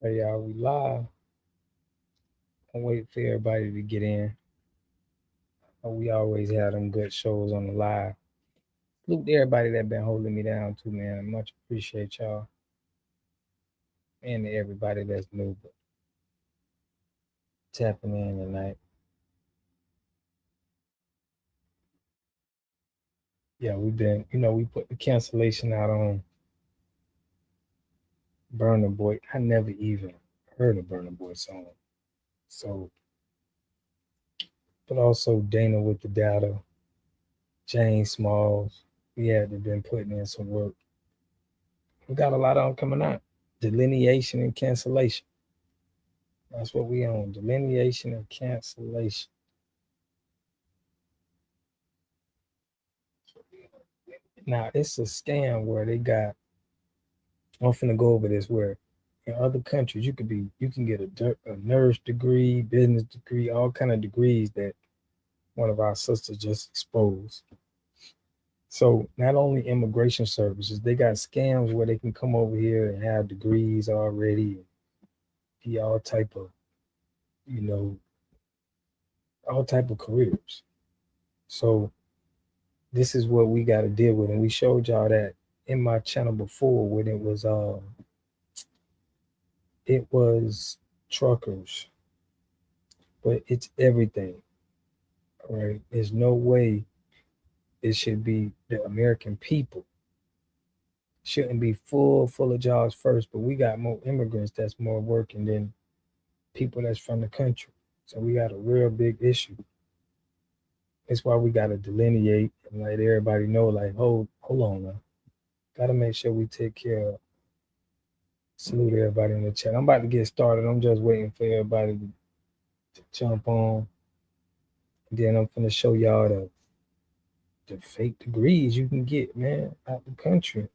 Hey y'all, we live. I'm waiting for everybody to get in. We always have them good shows on the live. Salute to everybody that been holding me down too, man. I much appreciate y'all. And to everybody that's new, but tapping in tonight. Yeah, we've been, we put the cancellation out on Burner Boy. I never even heard a Burner Boy song. So, but also Dana with the data, James Smalls. We had to been putting in some work. We got a lot of them coming out. Delineation and cancellation. That's what we own. Delineation and cancellation. Now it's a scam where they got. I'm finna go over this where in other countries you can get a nurse degree, business degree, all kind of degrees that one of our sisters just exposed. So not only immigration services, they got scams where they can come over here and have degrees already, be all type of, you know, all type of careers. So this is what we got to deal with, and we showed y'all that in my channel before when it was truckers, but it's everything. Right? There's no way it should be the American people. Shouldn't be full of jobs first, but we got more immigrants that's more working than people that's from the country. So we got a real big issue. That's why we gotta delineate and let everybody know, like, hold on now. Gotta make sure we take care of. Salute everybody in the chat. I'm about to get started. I'm just waiting for everybody to jump on. And then I'm gonna show y'all the fake degrees you can get, man, out the country.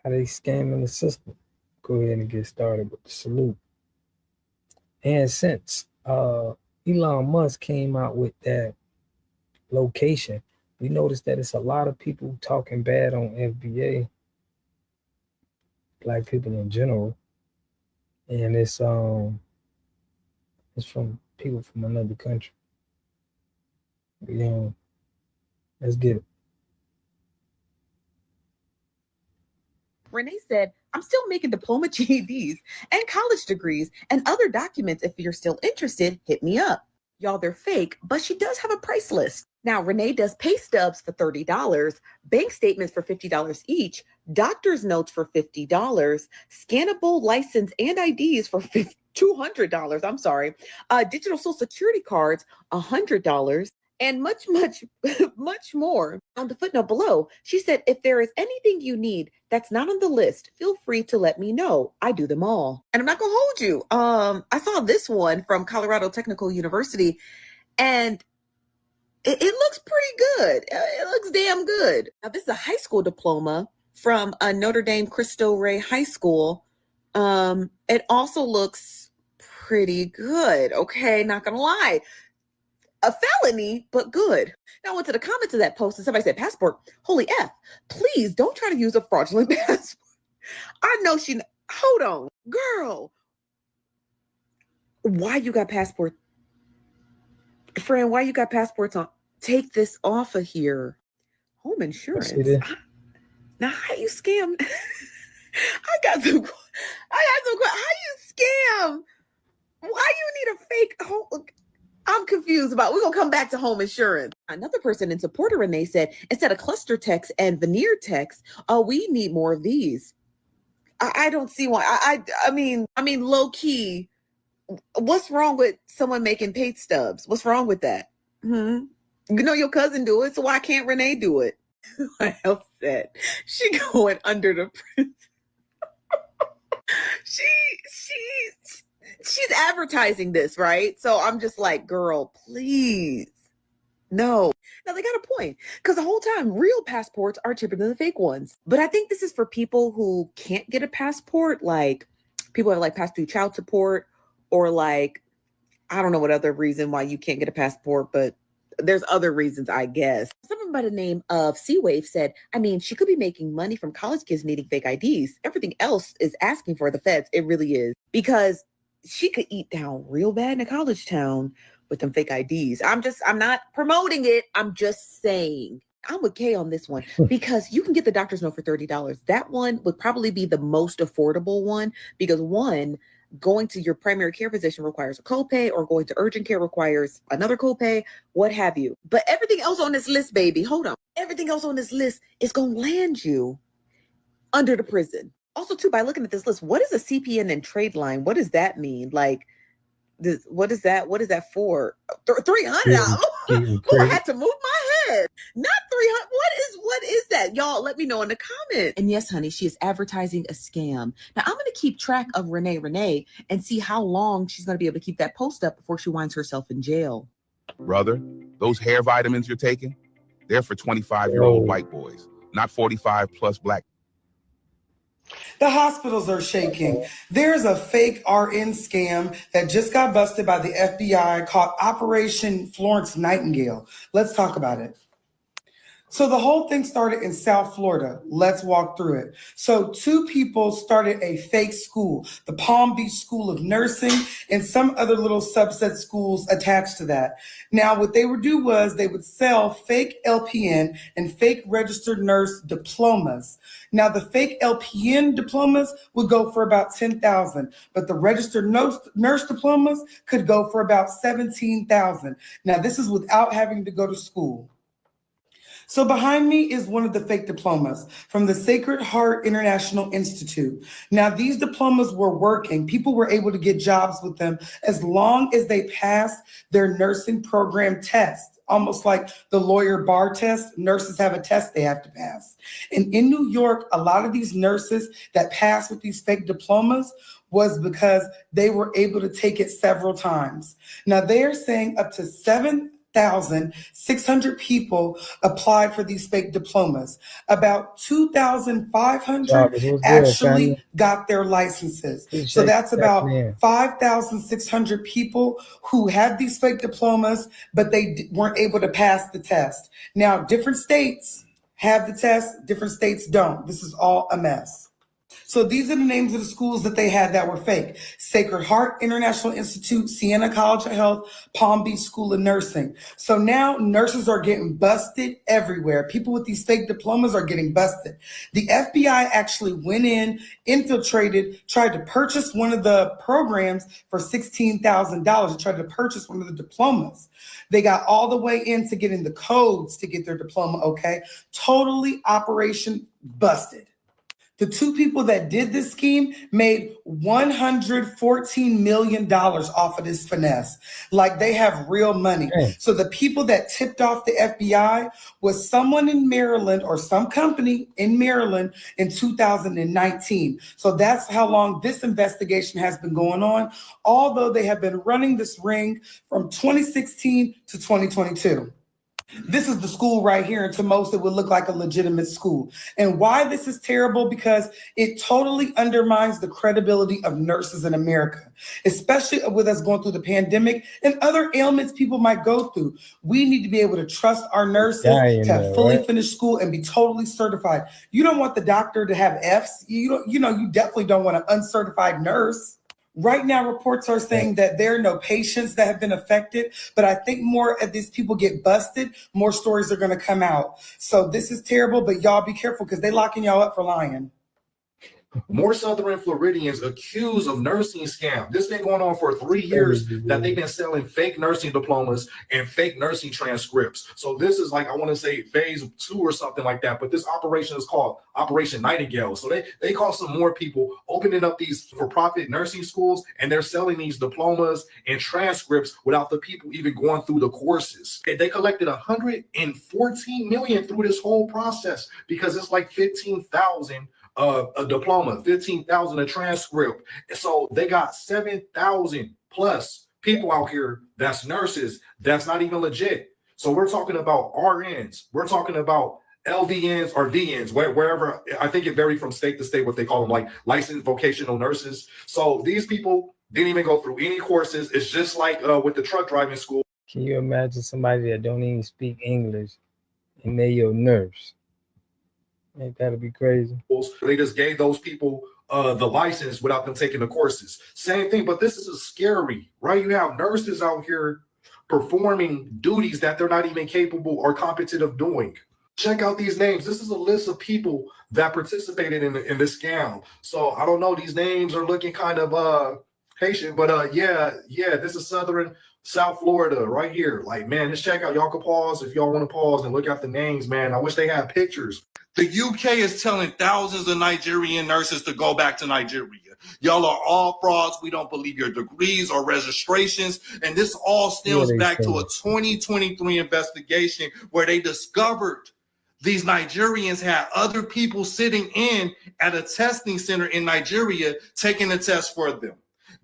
How they scamming the system. Go ahead and get started with the salute. And since Elon Musk came out with that location, we noticed that it's a lot of people talking bad on FBA, black people in general, and it's from people from another country. Yeah, let's get it. Renee said, I'm still making diploma GEDs and college degrees and other documents. If you're still interested, hit me up. Y'all, they're fake, but she does have a price list. Now, Renee does pay stubs for $30, bank statements for $50 each, doctor's notes for $50, scannable license and IDs for $200. I'm sorry. Digital social security cards, $100. And much, much more. On the footnote below, she said, if there is anything you need that's not on the list, feel free to let me know. I do them all. And I'm not going to hold you. I saw this one from Colorado Technical University, and it looks pretty good. It looks damn good. Now, this is a high school diploma from Notre Dame Cristo Rey High School. It also looks pretty good. Okay, not going to lie. A felony, but good. Now I went to the comments of that post and somebody said, passport, holy F, please don't try to use a fraudulent passport. I know hold on, girl. Why you got passport? Friend, why you got passports on? Take this off of here. Home insurance. Now how you scam? I got some how you scam? Why you need a fake home? I'm confused about, we're going to come back to home insurance. Another person in support of Renee said, instead of cluster text and veneer text, we need more of these. I don't see why. I mean, low key, what's wrong with someone making paid stubs? What's wrong with that? You know, your cousin do it, so why can't Renee do it? What else said? She going under the prison. She's advertising this, right? So I'm just like, girl, please. No. Now they got a point, because the whole time real passports are cheaper than the fake ones. But I think this is for people who can't get a passport, like people that like pass through child support, or like, I don't know what other reason why you can't get a passport, but there's other reasons, I guess. Someone by the name of Seawave said, I mean, she could be making money from college kids needing fake IDs. Everything else is asking for the feds. It really is. Because she could eat down real bad in a college town with them fake IDs. I'm not promoting it. I'm just saying. I'm with Kay on this one because you can get the doctor's note for $30. That one would probably be the most affordable one because one, going to your primary care physician requires a copay, or going to urgent care requires another copay, what have you. But everything else on this list, baby, hold on. Everything else on this list is going to land you under the prison. Also, too, by looking at this list, what is a CPN and trade line? What does that mean? Like, what is that? What is that for? $300. I had to move my head. Not 300. What is that? Y'all, let me know in the comments. And yes, honey, she is advertising a scam. Now I'm going to keep track of Renee and see how long she's going to be able to keep that post up before she winds herself in jail. Brother, those hair vitamins you're taking, they're for 25-year-old white boys, not 45 plus black. The hospitals are shaking. There's a fake RN scam that just got busted by the FBI called Operation Florence Nightingale. Let's talk about it. So the whole thing started in South Florida. Let's walk through it. So two people started a fake school, the Palm Beach School of Nursing, and some other little subset schools attached to that. Now, what they would do was they would sell fake LPN and fake registered nurse diplomas. Now, the fake LPN diplomas would go for about $10,000, but the registered nurse diplomas could go for about $17,000. Now, this is without having to go to school. So behind me is one of the fake diplomas from the Sacred Heart International Institute. Now, these diplomas were working. People were able to get jobs with them as long as they passed their nursing program test. Almost like the lawyer bar test, nurses have a test they have to pass. And in New York, a lot of these nurses that passed with these fake diplomas was because they were able to take it several times. Now, they are saying up to 7,600 people applied for these fake diplomas. About 2,500 actually got their licenses. So that's about 5,600 people who had these fake diplomas, but they weren't able to pass the test. Now, different states have the test, different states don't. This is all a mess. So these are the names of the schools that they had that were fake. Sacred Heart International Institute, Siena College of Health, Palm Beach School of Nursing. So now nurses are getting busted everywhere. People with these fake diplomas are getting busted. The FBI actually went in, infiltrated, tried to purchase one of the programs for $16,000. They tried to purchase one of the diplomas. They got all the way into getting the codes to get their diploma, okay? Totally operation busted. The two people that did this scheme made $114 million off of this finesse. Like, they have real money. So the people that tipped off the FBI was someone in Maryland or some company in Maryland in 2019. So that's how long this investigation has been going on, although they have been running this ring from 2016 to 2022. This is the school right here, and to most it would look like a legitimate school. And why this is terrible? Because it totally undermines the credibility of nurses in America, especially with us going through the pandemic and other ailments people might go through. We need to be able to trust our nurses to have fully finished school and be totally certified. You don't want the doctor to have Fs. You definitely don't want an uncertified nurse. Right now, reports are saying that there are no patients that have been affected, but I think more of these people get busted, more stories are going to come out. So this is terrible, but y'all be careful because they locking y'all up for lying. More Southern Floridians accused of nursing scam. This been going on for 3 years that they've been selling fake nursing diplomas and fake nursing transcripts. So this is like, I want to say phase 2 or something like that. But this operation is called Operation Nightingale. So they call some more people opening up these for-profit nursing schools, and they're selling these diplomas and transcripts without the people even going through the courses. They collected $114 million through this whole process because it's like 15,000 a diploma, 15,000 a transcript. So they got 7,000 plus people out here that's nurses that's not even legit. So we're talking about RNs, we're talking about LVNs or VNs, wherever. I think it varies from state to state what they call them, like licensed vocational nurses. So these people didn't even go through any courses. It's just like with the truck driving school. Can you imagine somebody that don't even speak English and they your nurse? Ain't that'd be crazy? They just gave those people the license without them taking the courses. Same thing, but this is scary, right? You have nurses out here performing duties that they're not even capable or competent of doing. Check out these names. This is a list of people that participated in this scam. So I don't know. These names are looking kind of patient, but yeah, this is South Florida right here. Like, man, just check out. Y'all can pause if y'all want to pause and look at the names, man. I wish they had pictures. The UK is telling thousands of Nigerian nurses to go back to Nigeria. Y'all are all frauds. We don't believe your degrees or registrations. And this all stems back to a 2023 investigation where they discovered these Nigerians had other people sitting in at a testing center in Nigeria taking the test for them.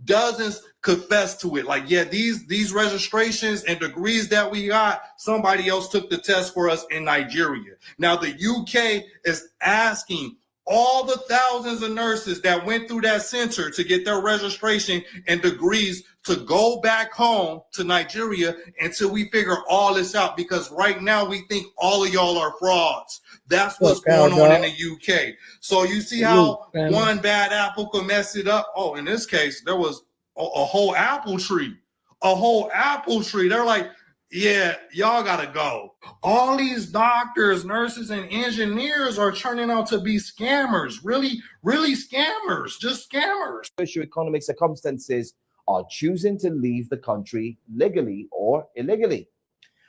Dozens confess to it. Like, yeah, these registrations and degrees that we got, somebody else took the test for us in Nigeria. Now the UK is asking all the thousands of nurses that went through that center to get their registration and degrees to go back home to Nigeria until we figure all this out, because right now we think all of y'all are frauds. That's what's going on in the UK. So you see how one bad apple could mess it up? Oh, in this case, there was a whole apple tree. A whole apple tree. They're like, yeah, y'all gotta go. All these doctors, nurses, and engineers are turning out to be scammers. Really, really scammers. Just scammers. Socioeconomic circumstances are choosing to leave the country legally or illegally.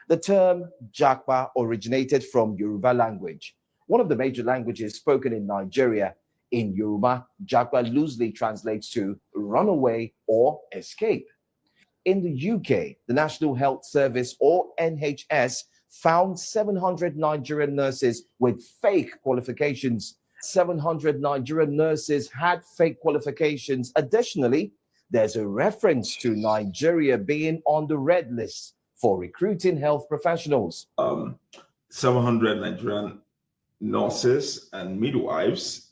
The term Japa originated from Yoruba language, one of the major languages spoken in Nigeria. In Yoruba, Japa loosely translates to run away or escape. In the UK, the National Health Service, or NHS, found 700 Nigerian nurses with fake qualifications. 700 Nigerian nurses had fake qualifications. Additionally, there's a reference to Nigeria being on the red list for recruiting health professionals. 700 Nigerian nurses and midwives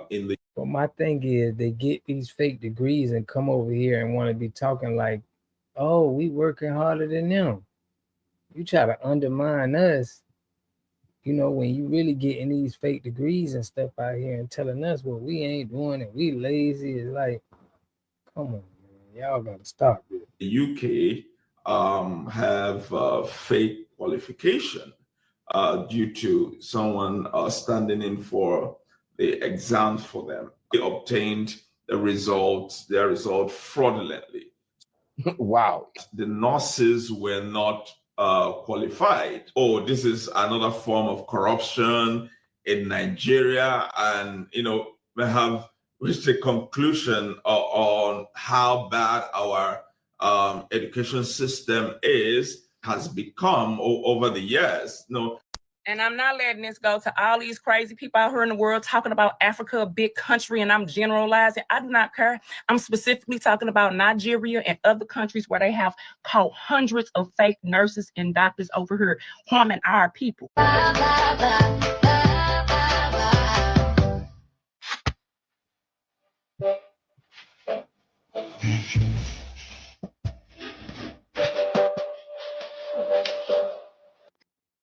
in the. But my thing is, they get these fake degrees and come over here and want to be talking like, oh, we working harder than them. You try to undermine us, you know, when you really getting these fake degrees and stuff out here and telling us what we ain't doing and we lazy. It's like, come on, man, y'all gotta stop it. The UK have fake qualification due to someone standing in for the exams for them. They obtained their result fraudulently. Wow. The nurses were not qualified. Oh, this is another form of corruption in Nigeria. And, you know, we have reached a conclusion on how bad our education system has become over the years. No. And I'm not letting this go to all these crazy people out here in the world talking about Africa, a big country, and I'm generalizing. I do not care. I'm specifically talking about Nigeria and other countries where they have caught hundreds of fake nurses and doctors over here harming our people.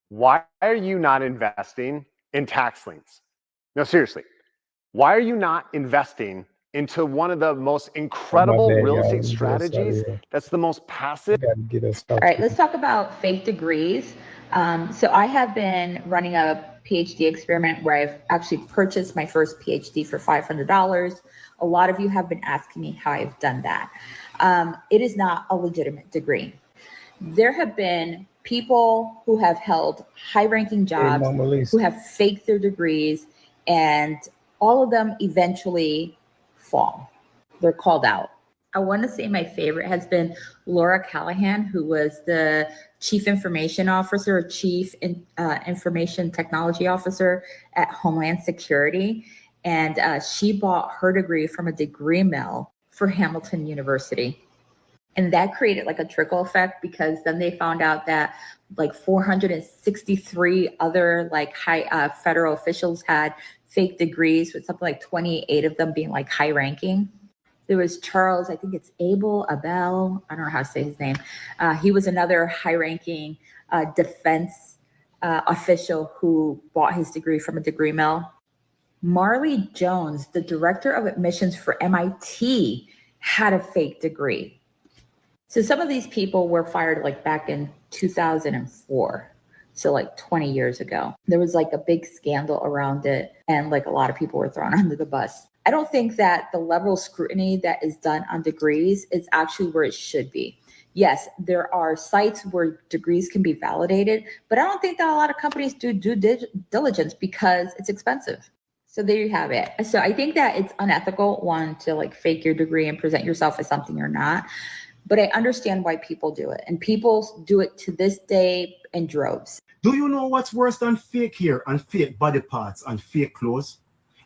Why are you not investing in tax liens? No, seriously. Why are you not investing into one of the most incredible real estate strategies that's the most passive? All right, let's talk about fake degrees. So I have been running a PhD experiment where I've actually purchased my first PhD for $500. A lot of you have been asking me how I've done that. It is not a legitimate degree. There have been people who have held high-ranking jobs, who have faked their degrees, and all of them eventually fall. They're called out. I want to say my favorite has been Laura Callahan, who was the Chief Information Officer, Chief Information Technology Officer at Homeland Security. And she bought her degree from a degree mill for Hamilton University. And that created like a trickle effect, because then they found out that like 463 other like high federal officials had fake degrees, with something like 28 of them being like high ranking. There was Charles, I think it's Abel, I don't know how to say his name. He was another high-ranking defense official who bought his degree from a degree mill. Marley Jones, the director of admissions for MIT, had a fake degree. So some of these people were fired like back in 2004. So like 20 years ago. There was like a big scandal around it, and like a lot of people were thrown under the bus. I don't think that the level of scrutiny that is done on degrees is actually where it should be. Yes, there are sites where degrees can be validated, but I don't think that a lot of companies do due diligence because it's expensive. So there you have it. So I think that it's unethical, one, to like fake your degree and present yourself as something you're not. But I understand why people do it. And people do it to this day in droves. Do you know what's worse than fake hair and fake body parts and fake clothes?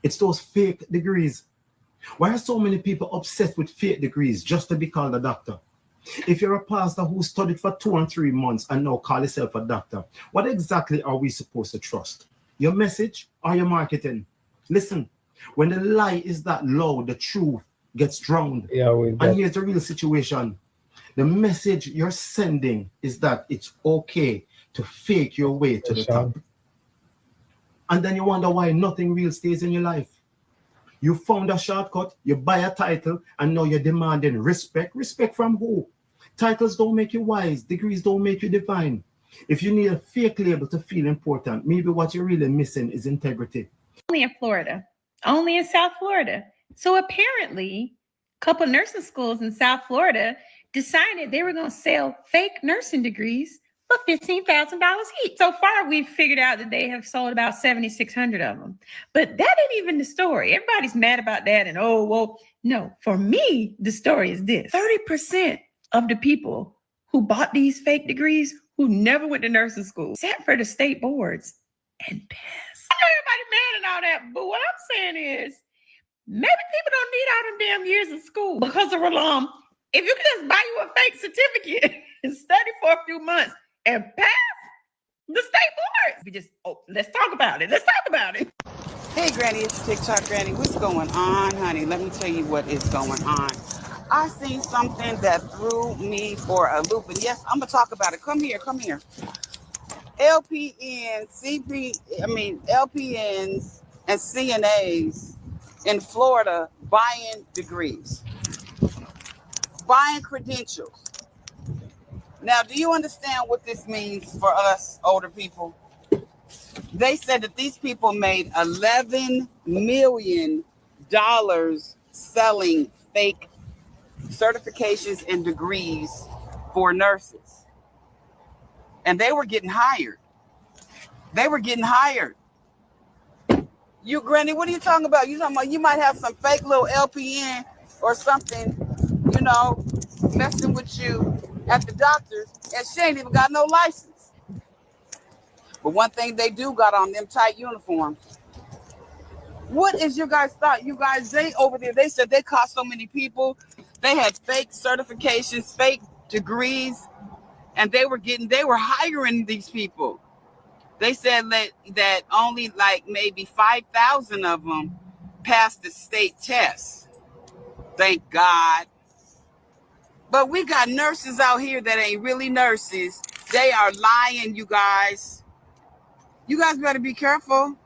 It's those fake degrees. Why are so many people obsessed with fake degrees just to be called a doctor? If you're a pastor who studied for 2 and 3 months and now call yourself a doctor, what exactly are we supposed to trust? Your message or your marketing? Listen, when the lie is that loud, the truth gets drowned. And here's the real situation. The message you're sending is that it's okay to fake your way to the top. And then you wonder why nothing real stays in your life. You found a shortcut, you buy a title, and now you're demanding respect. Respect from who? Titles don't make you wise. Degrees don't make you divine. If you need a fake label to feel important, maybe what you're really missing is integrity. Only in Florida. Only in South Florida. So apparently, a couple of nursing schools in South Florida decided they were going to sell fake nursing degrees for $15,000 each. So far, we've figured out that they have sold about 7,600 of them. But that ain't even the story. Everybody's mad about that. And oh, well, no, for me, the story is this. 30% of the people who bought these fake degrees, who never went to nursing school, sat for the state boards and passed. I know everybody mad and all that, but what I'm saying is, maybe people don't need all them damn years of school because of if you can just buy you a fake certificate and study for a few months and pass the state boards. Let's talk about it. Let's talk about it. Hey, Granny, it's TikTok Granny. What's going on, honey? Let me tell you what is going on. I seen something that threw me for a loop. And yes, I'm going to talk about it. Come here. LPNs and CNAs in Florida buying degrees, buying credentials. Now, do you understand what this means for us older people? They said that these people made $11 million selling fake certifications and degrees for nurses. And they were getting hired. You, Granny, what are you talking about? You talking about you might have some fake little LPN or something, messing with you at the doctor's, and she ain't even got no license. But one thing they do got on them tight uniforms. What is your guys' thought? You guys, they over there, they said they caught so many people. They had fake certifications, fake degrees, and they were hiring these people. They said that only like maybe 5,000 of them passed the state test. Thank God. But we got nurses out here that ain't really nurses. They are lying, you guys. You guys better be careful.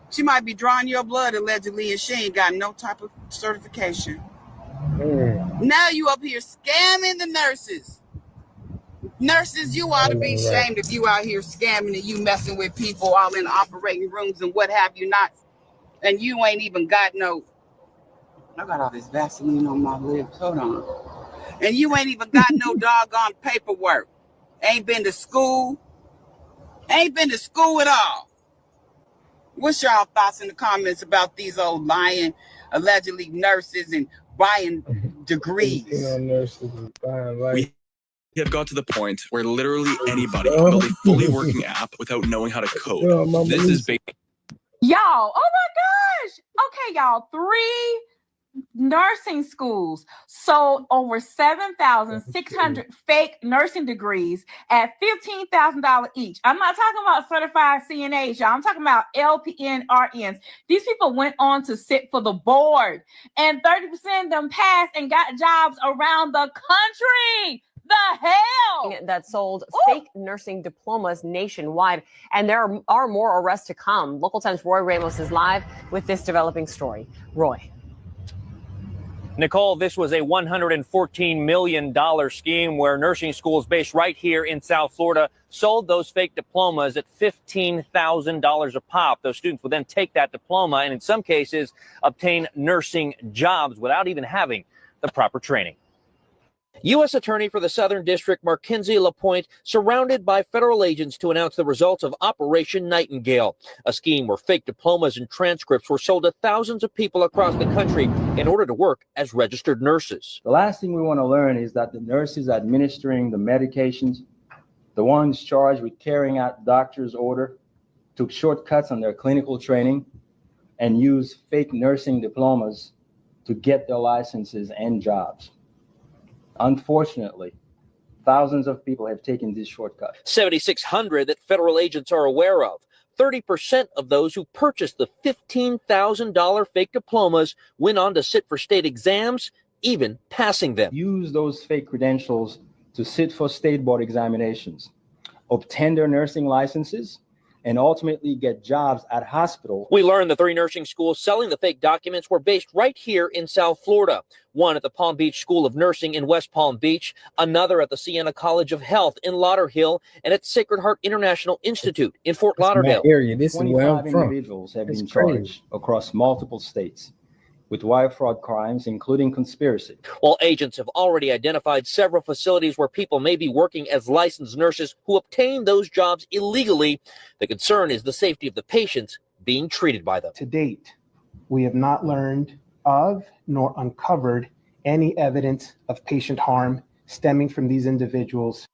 She might be drawing your blood allegedly, and she ain't got no type of certification. Now you up here scamming the nurses. Nurses, you ought to be ashamed if you out here scamming and you messing with people all in operating rooms and what have you not. And you ain't even got I got all this Vaseline on my lips. Hold on. And you ain't even got no doggone paperwork. Ain't been to school. Ain't been to school at all. What's y'all thoughts in the comments about these old lying, allegedly nurses and buying degrees? We have got to the point where literally anybody can build a fully working app without knowing how to code. This is big. Y'all, oh my gosh. Okay, y'all, 3 nursing schools sold over 7,600 fake nursing degrees at $15,000 each. I'm not talking about certified CNAs, y'all. I'm talking about LPN, RNs. These people went on to sit for the board, and 30% of them passed and got jobs around the country. The hell? That sold fake nursing diplomas nationwide, and there are more arrests to come. Local Times' Roy Ramos is live with this developing story. Roy. Nicole, this was a $114 million scheme where nursing schools based right here in South Florida sold those fake diplomas at $15,000 a pop. Those students would then take that diploma and in some cases obtain nursing jobs without even having the proper training. U.S. Attorney for the Southern District, Mackenzie LaPointe, surrounded by federal agents to announce the results of Operation Nightingale, a scheme where fake diplomas and transcripts were sold to thousands of people across the country in order to work as registered nurses. The last thing we want to learn is that the nurses administering the medications, the ones charged with carrying out doctor's order, took shortcuts on their clinical training and used fake nursing diplomas to get their licenses and jobs. Unfortunately, thousands of people have taken this shortcut. 7,600 that federal agents are aware of. 30% of those who purchased the $15,000 fake diplomas went on to sit for state exams, even passing them. Use those fake credentials to sit for state board examinations, obtain their nursing licenses, and ultimately get jobs at hospitals. We learned the 3 nursing schools selling the fake documents were based right here in South Florida. One at the Palm Beach School of Nursing in West Palm Beach, another at the Siena College of Health in Lauderhill, and at Sacred Heart International Institute in Fort Lauderdale. Area. This is where I'm from. Individuals have been charged across multiple states with wire fraud crimes, including conspiracy. While agents have already identified several facilities where people may be working as licensed nurses who obtain those jobs illegally, the concern is the safety of the patients being treated by them. To date, we have not learned of nor uncovered any evidence of patient harm stemming from these individuals.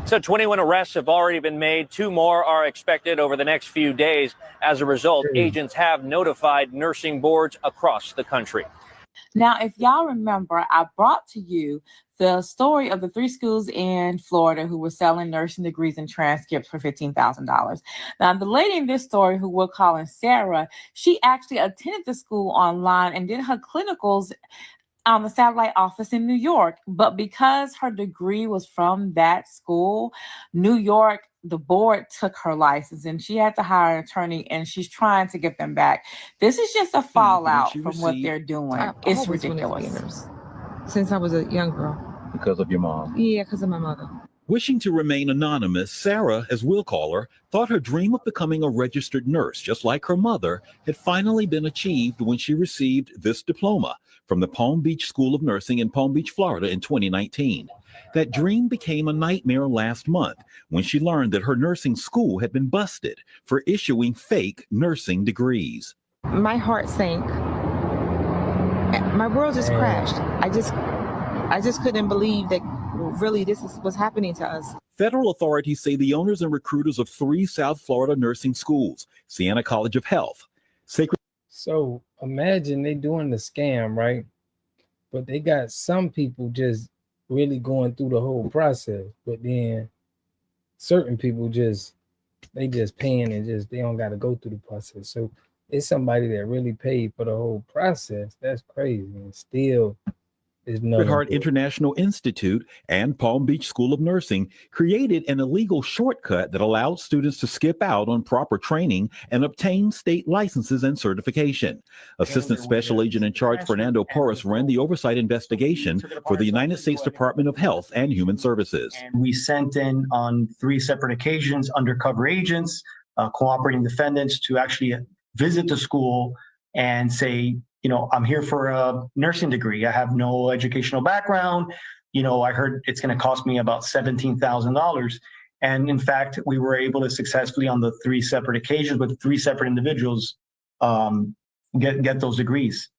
So 21 arrests have already been made. 2 more are expected over the next few days. As a result, agents have notified nursing boards across the country. Now, if y'all remember, I brought to you the story of the 3 schools in Florida who were selling nursing degrees and transcripts for $15,000. Now, the lady in this story, who we're calling Sarah, she actually attended the school online and did her clinicals on the satellite office in New York. But because her degree was from that school, New York, the board took her license and she had to hire an attorney, and she's trying to get them back. This is just a fallout from what they're doing. It's ridiculous. Since I was a young girl. Because of your mom? Yeah, because of my mother. Wishing to remain anonymous, Sarah, as we'll call her, thought her dream of becoming a registered nurse, just like her mother, had finally been achieved when she received this diploma from the Palm Beach School of Nursing in Palm Beach, Florida in 2019. That dream became a nightmare last month when she learned that her nursing school had been busted for issuing fake nursing degrees. My heart sank. My world just crashed. I just couldn't believe that really this is what's happening to us. Federal authorities say the owners and recruiters of 3 South Florida nursing schools, Siena College of Health, Sacred. So imagine they doing the scam, right? But they got some people just really going through the whole process. But then certain people they just paying and they don't got to go through the process. So it's somebody that really paid for the whole process. That's crazy. And still, Sacred Heart International Institute and Palm Beach School of Nursing created an illegal shortcut that allowed students to skip out on proper training and obtain state licenses and certification. Assistant Special Agent in Charge Fernando Porras ran the oversight investigation for the United States Department of Health and Human Services. And we sent in on 3 separate occasions undercover agents, cooperating defendants to actually visit the school and say, I'm here for a nursing degree. I have no educational background. I heard it's going to cost me about $17,000. And in fact, we were able to successfully on the 3 separate occasions with 3 separate individuals get those degrees.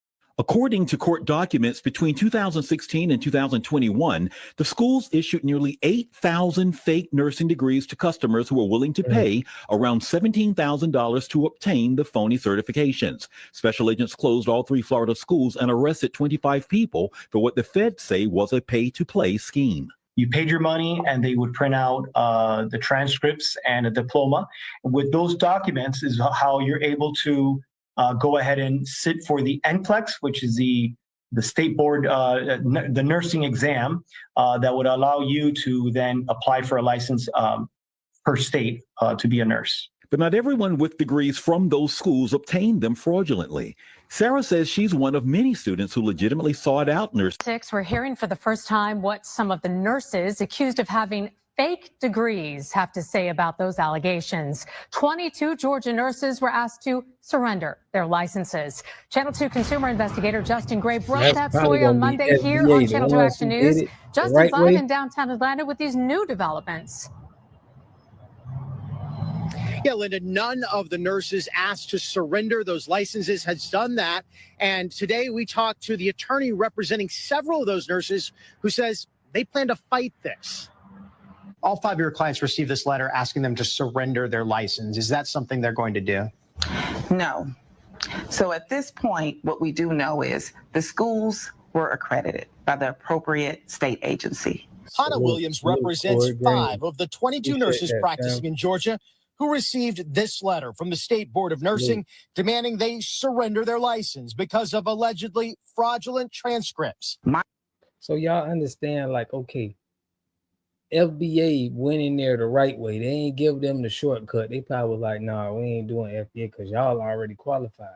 According to court documents between 2016 and 2021, the schools issued nearly 8,000 fake nursing degrees to customers who were willing to pay around $17,000 to obtain the phony certifications. Special agents closed all 3 Florida schools and arrested 25 people for what the feds say was a pay-to-play scheme. You paid your money and they would print out the transcripts and a diploma. With those documents is how you're able to go ahead and sit for the NCLEX, which is the state board, the nursing exam that would allow you to then apply for a license per state to be a nurse. But not everyone with degrees from those schools obtained them fraudulently. Sarah says she's one of many students who legitimately sought out nursing. We're hearing for the first time what some of the nurses accused of having fake degrees have to say about those allegations. 22 Georgia nurses were asked to surrender their licenses. Channel 2 consumer investigator Justin Gray broke that story on Monday here on Channel 2 Action News. Justin's live in downtown Atlanta with these new developments. Yeah, Linda, none of the nurses asked to surrender those licenses has done that. And today we talked to the attorney representing several of those nurses who says they plan to fight this. All 5 of your clients received this letter asking them to surrender their license. Is that something they're going to do? No. So at this point, what we do know is the schools were accredited by the appropriate state agency. Hannah Williams represents 5 of the 22 nurses practicing in Georgia who received this letter from the State Board of Nursing demanding they surrender their license because of allegedly fraudulent transcripts. So y'all understand, like, okay, FBA went in there the right way. They ain't give them the shortcut. They probably was like, nah, we ain't doing FBA because y'all already qualified.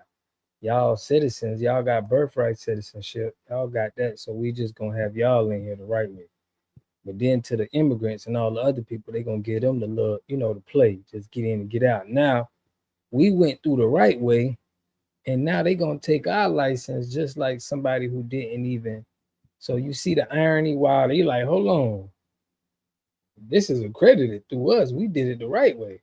Y'all citizens, y'all got birthright citizenship. Y'all got that. So we just gonna have y'all in here the right way. But then to the immigrants and all the other people, they gonna give them the little, the play. Just get in and get out. Now, we went through the right way, and now they gonna take our license just like somebody who didn't even. So you see the irony while they like, hold on. This is accredited through us. We did it the right way.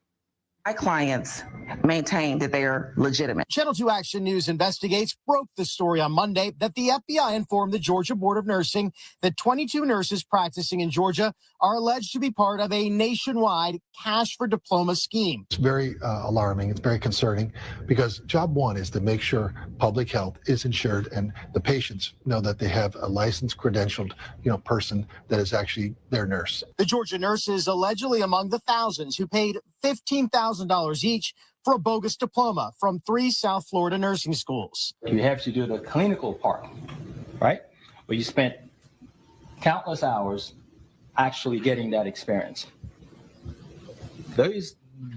My clients maintain that they are legitimate. Channel 2 Action News Investigates broke the story on Monday that the FBI informed the Georgia Board of Nursing that 22 nurses practicing in Georgia are alleged to be part of a nationwide cash for diploma scheme. It's very alarming. It's very concerning because job one is to make sure public health is insured and the patients know that they have a licensed, credentialed, person that is actually their nurse. The Georgia nurses allegedly among the thousands who paid $15,000 each for a bogus diploma from 3 South Florida nursing schools. You have to do the clinical part, right? Where you spent countless hours actually getting that experience.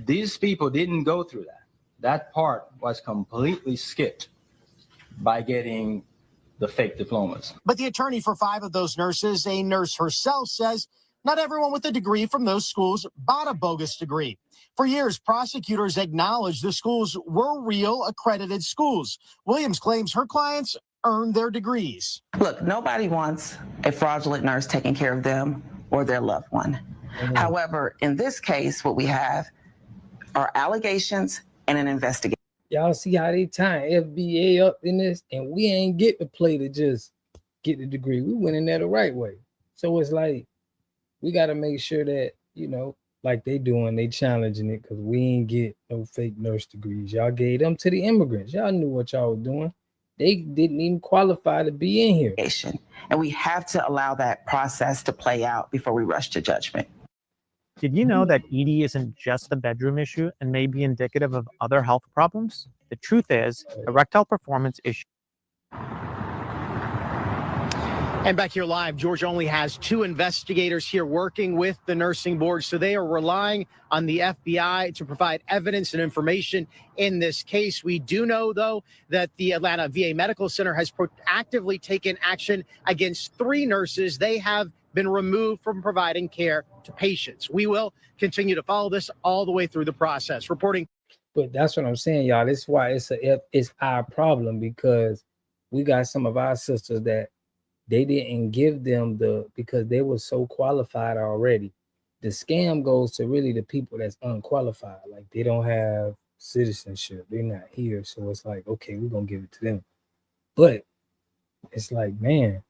These people didn't go through that. That part was completely skipped by getting the fake diplomas. But the attorney for 5 of those nurses, a nurse herself, says not everyone with a degree from those schools bought a bogus degree. For years, prosecutors acknowledged the schools were real accredited schools. Williams claims her clients earned their degrees. Look, nobody wants a fraudulent nurse taking care of them or their loved one. However, in this case, what we have are allegations and an investigation. Y'all see how they tie FBA up in this, and we ain't get the play to just get the degree. We went in there the right way. So it's like, we got to make sure that, like they doing, they challenging it because we ain't get no fake nurse degrees. Y'all gave them to the immigrants. Y'all knew what y'all were doing. They didn't even qualify to be in here. And we have to allow that process to play out before we rush to judgment. Did you know that ED isn't just a bedroom issue and may be indicative of other health problems? The truth is, erectile performance issues. And back here live, Georgia only has 2 investigators here working with the nursing board, so they are relying on the FBI to provide evidence and information in this case. We do know, though, that the Atlanta VA Medical Center has proactively taken action against 3 nurses. They have been removed from providing care to patients. We will continue to follow this all the way through the process. Reporting. But that's what I'm saying, y'all. That's why it's our problem, because we got some of our sisters that they didn't give them because they were so qualified already. The scam goes to really the people that's unqualified. Like they don't have citizenship. They're not here. So it's like, okay, we're going to give it to them. But it's like, man,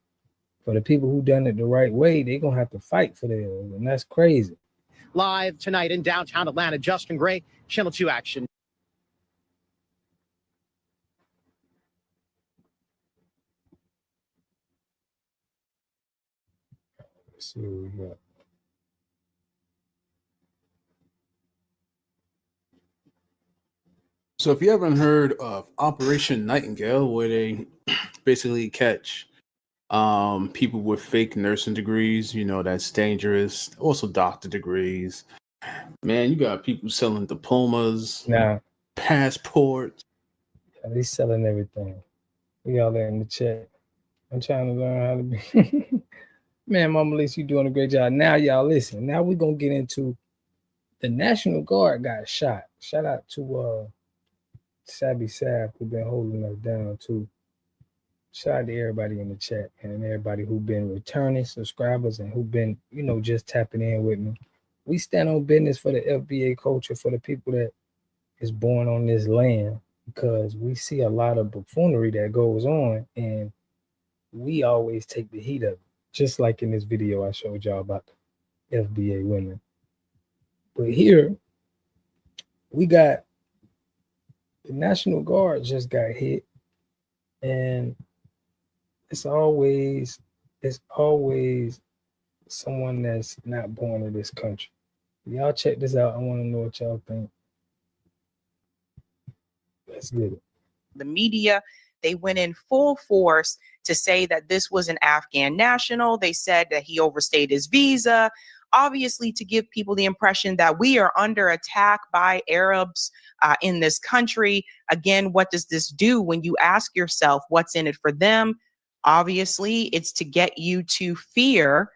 for the people who done it the right way, they're gonna have to fight for theirs, and that's crazy. Live tonight in downtown Atlanta, Justin Gray, Channel 2 Action. Let's see what we got. So if you haven't heard of Operation Nightingale, where they basically catch people with fake nursing degrees, you know, that's dangerous. Also doctor degrees. Man, you got people selling diplomas, passports. Yeah, they selling everything. We all there in the chat. I'm trying to learn how to be. Man, Mama Lisa, you doing a great job. Now, y'all listen. Now we're gonna get into the National Guard got shot. Shout out to Sabby Sav, who been holding us down too. Shout out to everybody in the chat and everybody who been returning subscribers and who been, you know, just tapping in with me. We stand on business for the FBA culture, for the people that is born on this land, because we see a lot of buffoonery that goes on, and we always take the heat of it. Just like in this video I showed y'all about the FBA women. But here, we got the National Guard just got hit, and it's always someone that's not born in this country. Y'all check this out. I want to know what y'all think. Let's get it. The media, they went in full force to say that this was an Afghan national. They said that he overstayed his visa, obviously to give people the impression that we are under attack by Arabs in this country. Again, what does this do when you ask yourself what's in it for them? Obviously, it's to get you to fear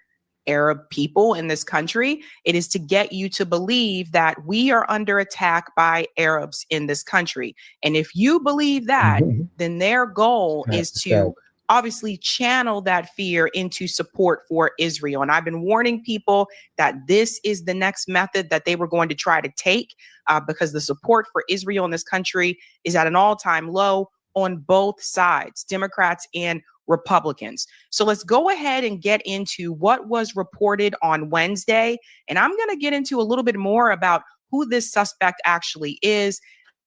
Arab people in this country. It is to get you to believe that we are under attack by Arabs in this country. And if you believe that, then their goal is to obviously channel that fear into support for Israel. And I've been warning people that this is the next method that they were going to try to take because the support for Israel in this country is at an all-time low on both sides, Democrats and Republicans. So let's go ahead and get into what was reported on Wednesday. And I'm going to get into a little bit more about who this suspect actually is.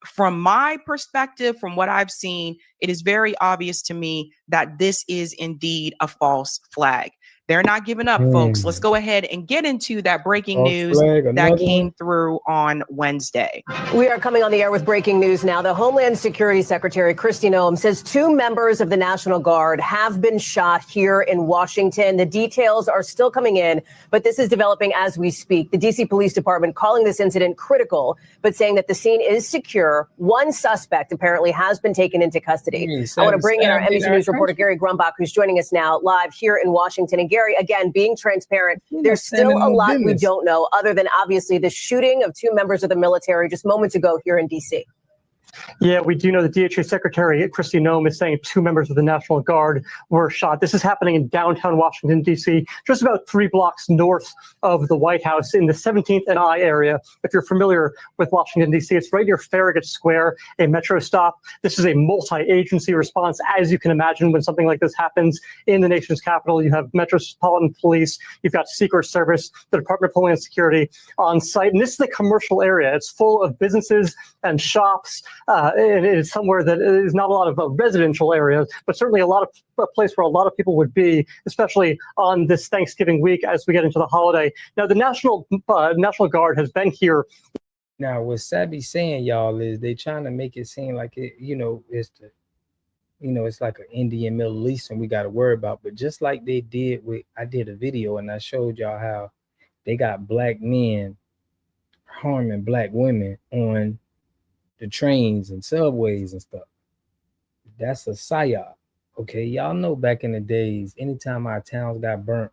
From my perspective, from what I've seen, it is very obvious to me that this is indeed a false flag. They're not giving up, folks. Let's go ahead and get into that breaking news that came through on Wednesday. We are coming on the air with breaking news now. The Homeland Security Secretary Kristi Noem says 2 members of the National Guard have been shot here in Washington. The details are still coming in, but this is developing as we speak. The D.C. Police Department calling this incident critical, but saying that the scene is secure. One suspect apparently has been taken into custody. I want to bring in our NBC News reporter, Gary Grumbach, who's joining us now live here in Washington. And Gary, again, being transparent, there's still a lot we don't know, other than obviously the shooting of 2 members of the military just moments ago here in D.C. Yeah, we do know the DHA Secretary Kristi Noem is saying 2 members of the National Guard were shot. This is happening in downtown Washington, D.C., just about 3 blocks north of the White House in the 17th and I area. If you're familiar with Washington, D.C., it's right near Farragut Square, a metro stop. This is a multi-agency response, as you can imagine, when something like this happens in the nation's capital. You have Metropolitan Police, you've got Secret Service, the Department of Homeland Security on site. And this is a commercial area. It's full of businesses and shops. And it's somewhere that is not a lot of residential areas, but certainly a place where a lot of people would be, especially on this Thanksgiving week as we get into the holiday. Now, the National Guard has been here. Now, what Sabby saying, y'all, is they trying to make it seem like it, it's it's like an Indian Middle Eastern we got to worry about. But just like they did I did a video and I showed y'all how they got black men harming black women on the trains and subways and stuff. That's a psyop. Okay, y'all know back in the days, anytime our towns got burnt,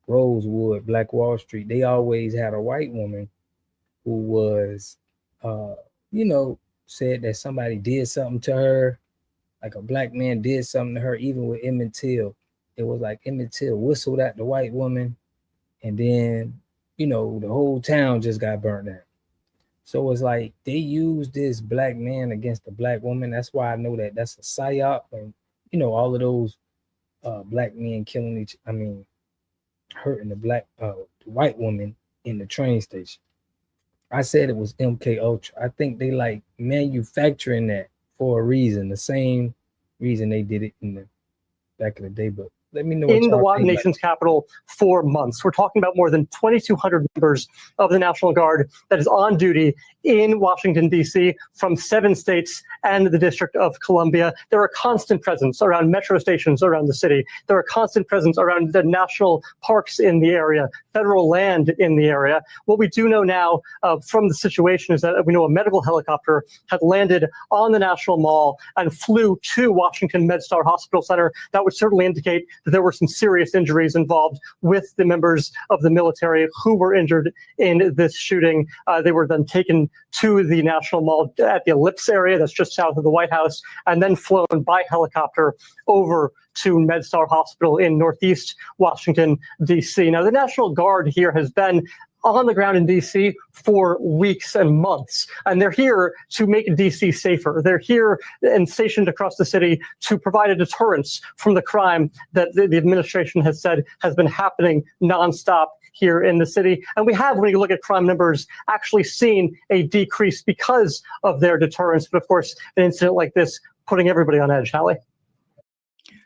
Rosewood, Black Wall Street, they always had a white woman who was, said that somebody did something to her, like a black man did something to her. Even with Emmett Till, it was like Emmett Till whistled at the white woman, and then, the whole town just got burnt down. So it's like they use this black man against the black woman. That's why I know that that's a psyop, and all of those black men killing hurting the white woman in the train station. I said it was MK Ultra. I think they like manufacturing that for a reason, the same reason they did it in the back of the day. But let me know what in the y'all think. nation's capital for months. We're talking about more than 2,200 members of the National Guard that is on duty in Washington, D.C. from 7 states and the District of Columbia. There are constant presence around metro stations around the city. There are constant presence around the national parks in the area, federal land in the area. What we do know now from the situation is that we know a medical helicopter had landed on the National Mall and flew to Washington MedStar Hospital Center. That would certainly indicate that there were some serious injuries involved with the members of the military who were injured in this shooting. They were then taken to the National Mall at the Ellipse area that's just south of the White House, and then flown by helicopter over to MedStar Hospital in Northeast Washington, D.C. Now, the National Guard here has been on the ground in D.C. for weeks and months, and they're here to make D.C. safer. They're here and stationed across the city to provide a deterrence from the crime that the administration has said has been happening nonstop here in the city. And we have, when you look at crime numbers, actually seen a decrease because of their deterrence. But of course, an incident like this putting everybody on edge, Hallie.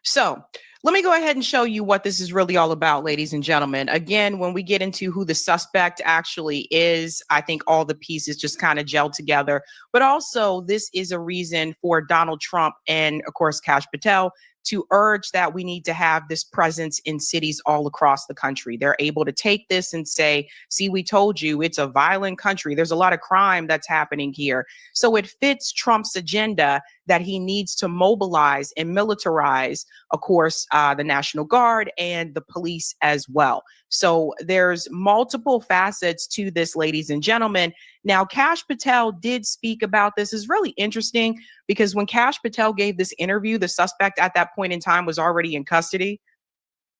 So let me go ahead and show you what this is really all about, ladies and gentlemen. Again, when we get into who the suspect actually is, I think all the pieces just kind of gel together. But also, this is a reason for Donald Trump and, of course, Kash Patel to urge that we need to have this presence in cities all across the country. They're able to take this and say, see, we told you it's a violent country. There's a lot of crime that's happening here. So it fits Trump's agenda that he needs to mobilize and militarize, of course, the National Guard and the police as well. So there's multiple facets to this, ladies and gentlemen. Now, Kash Patel did speak about this. It's really interesting because when Kash Patel gave this interview, the suspect at that point in time was already in custody.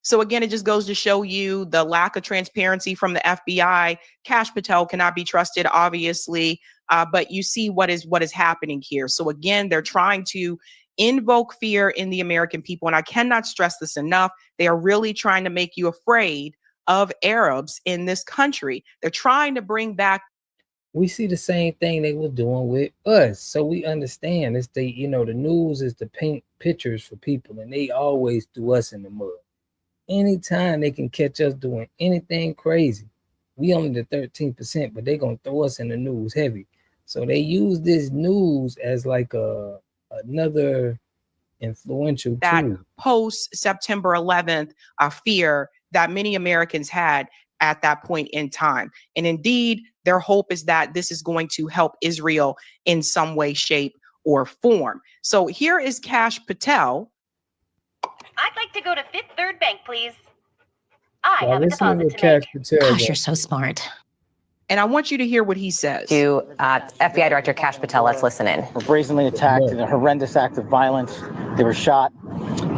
So again, it just goes to show you the lack of transparency from the FBI. Kash Patel cannot be trusted, obviously, but you see what is happening here. So again, they're trying to invoke fear in the American people. And I cannot stress this enough. They are really trying to make you afraid of Arabs in this country. They're trying to bring back. We see the same thing they were doing with us. So we understand it's the news is to paint pictures for people, and they always threw us in the mud. Anytime they can catch us doing anything crazy, we only the 13%, but they're gonna throw us in the news heavy. So they use this news as like another influential that tool. Post September 11th fear that many Americans had at that point in time. And indeed, their hope is that this is going to help Israel in some way, shape, or form. So here is Kash Patel. I'd like to go to Fifth Third Bank, please. I Well, have a listen deposit to to make. Kash Patel. Gosh, you're so smart. And I want you to hear what he says. To FBI Director Kash Patel, let's listen in. Were brazenly attacked in a horrendous act of violence. They were shot.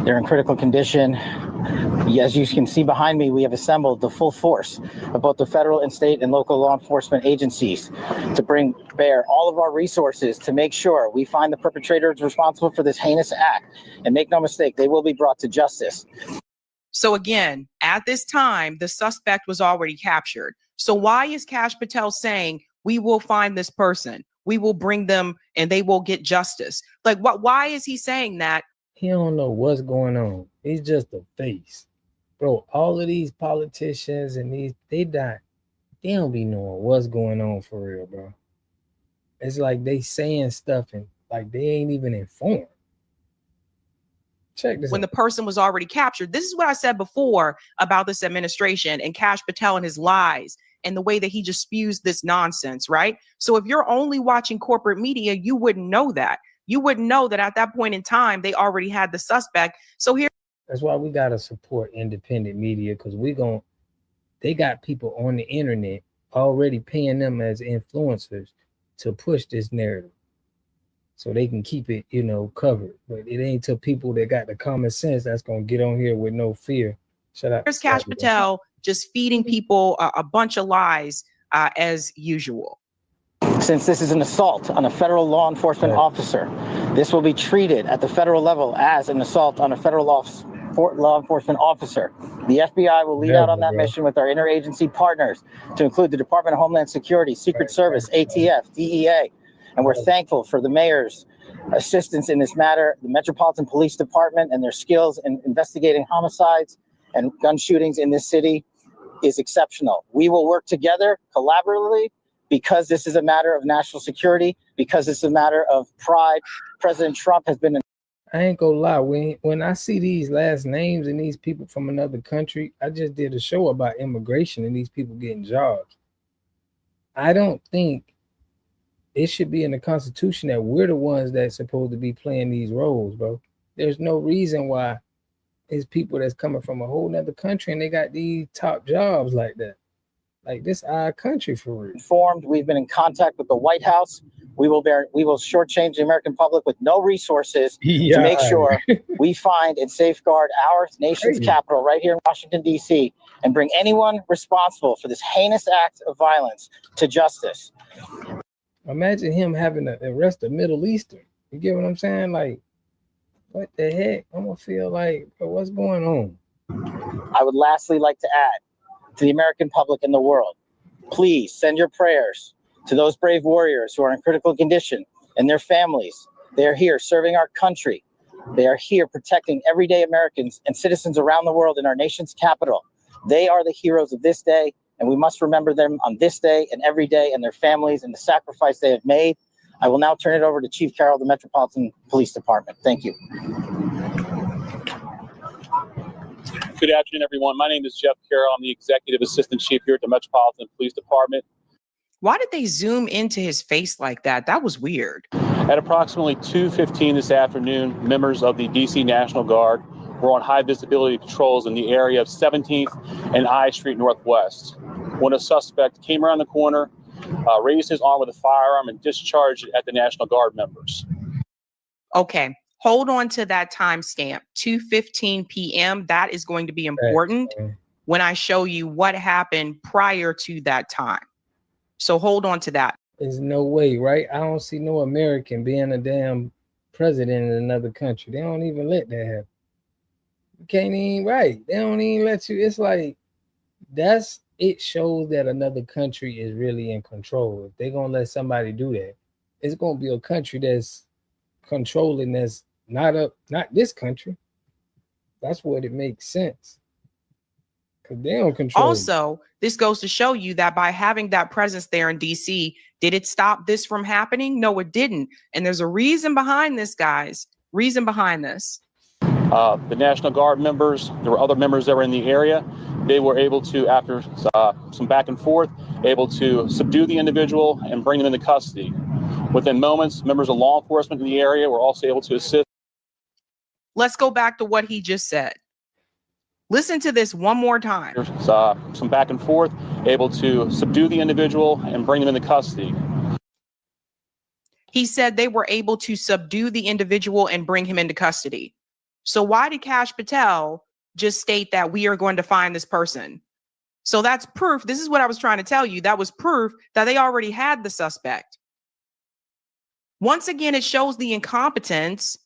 They're in critical condition. As you can see behind me, we have assembled the full force of both the federal and state and local law enforcement agencies to bring bear all of our resources to make sure we find the perpetrators responsible for this heinous act. And make no mistake, they will be brought to justice. So again, at this time, the suspect was already captured. So why is Kash Patel saying we will find this person, we will bring them, and they will get justice? Like, what? Why is he saying that? He don't know what's going on. He's just a face, bro. All of these politicians and they don't be knowing what's going on for real, bro. It's like they saying stuff and like they ain't even informed. Check this when out. The person was already captured. This is what I said before about this administration and Kash Patel and his lies and the way that he just spews this nonsense, right? So if you're only watching corporate media, you wouldn't know that. You wouldn't know that at that point in time, they already had the suspect. So here. That's why we got to support independent media, because they got people on the internet already paying them as influencers to push this narrative so they can keep it, covered. But it ain't to people that got the common sense that's going to get on here with no fear. Shut up. Here's Kash Patel just feeding people a bunch of lies as usual. Since this is an assault on a federal law enforcement officer, this will be treated at the federal level as an assault on a federal law enforcement officer. The FBI will lead out on that mission with our interagency partners, to include the Department of Homeland Security, Secret Service, ATF, DEA. And we're thankful for the mayor's assistance in this matter, the Metropolitan Police Department and their skills in investigating homicides and gun shootings in this city is exceptional. We will work together collaboratively because this is a matter of national security, because it's a matter of pride. President Trump has been I ain't gonna lie, when I see these last names and these people from another country, I just did a show about immigration and these people getting jobs. I don't think it should be in the Constitution that we're the ones that's supposed to be playing these roles, bro. There's no reason why it's people that's coming from a whole nother country and they got these top jobs like that. Like, this our country for real. informed. We've been in contact with the White House. We will shortchange the American public with no resources to make sure we find and safeguard our nation's capital right here in Washington, D.C., and bring anyone responsible for this heinous act of violence to justice. Imagine him having to arrest a Middle Eastern. You get what I'm saying? Like, what the heck? I'm gonna feel like, what's going on? I would lastly like to add to the American public and the world, please send your prayers to those brave warriors who are in critical condition and their families. They are here serving our country. They are here protecting everyday Americans and citizens around the world in our nation's capital. They are the heroes of this day, and we must remember them on this day and every day, and their families and the sacrifice they have made. I will now turn it over to Chief Carroll of the Metropolitan Police Department. Thank you. Good afternoon, everyone. My name is Jeff Carroll. I'm the Executive Assistant Chief here at the Metropolitan Police Department. Why did they zoom into his face like that? That was weird. At approximately 2:15 this afternoon, members of the DC National Guard were on high visibility patrols in the area of 17th and I Street Northwest when a suspect came around the corner, raised his arm with a firearm, and discharged it at the National Guard members. Okay, hold on to that timestamp, 2:15 p.m. That is going to be important when I show you what happened prior to that time. So hold on to that. There's no way, right? I don't see no American being a damn president in another country. They don't even let that happen. You can't even, right? They don't even let you. It's like, it shows that another country is really in control. If they're gonna let somebody do that, it's gonna be a country that's controlling, that's not this country. That's what it makes sense. Because they don't control. Also, this goes to show you that by having that presence there in DC, did it stop this from happening? No, it didn't. And there's a reason behind this, guys. Reason behind this. The National Guard members, there were other members that were in the area. They were able to, after some back and forth, able to subdue the individual and bring them into custody. Within moments, members of law enforcement in the area were also able to assist. Let's go back to what he just said. Listen to this one more time. Some back and forth, able to subdue the individual and bring them into custody. He said they were able to subdue the individual and bring him into custody. So why did Kash Patel just state that we are going to find this person? So that's proof. This is what I was trying to tell you. That was proof that they already had the suspect. Once again, it shows the incompetence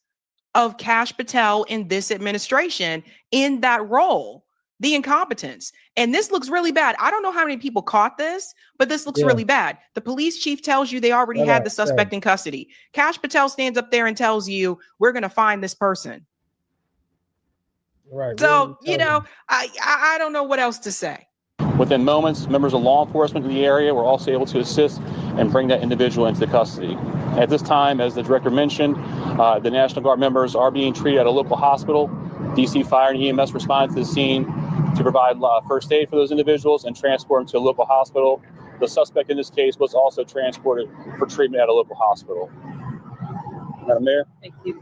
of Kash Patel in this administration in that role, the incompetence. And this looks really bad. I don't know how many people caught this, but this looks really bad. The police chief tells you they already had the suspect in custody. Kash Patel stands up there and tells you, we're going to find this person. Right. So, I don't know what else to say. Within moments, members of law enforcement in the area were also able to assist and bring that individual into custody. At this time, as the director mentioned, the National Guard members are being treated at a local hospital. DC Fire and EMS responded to the scene to provide first aid for those individuals and transport them to a local hospital. The suspect in this case was also transported for treatment at a local hospital. Madam Mayor? Thank you.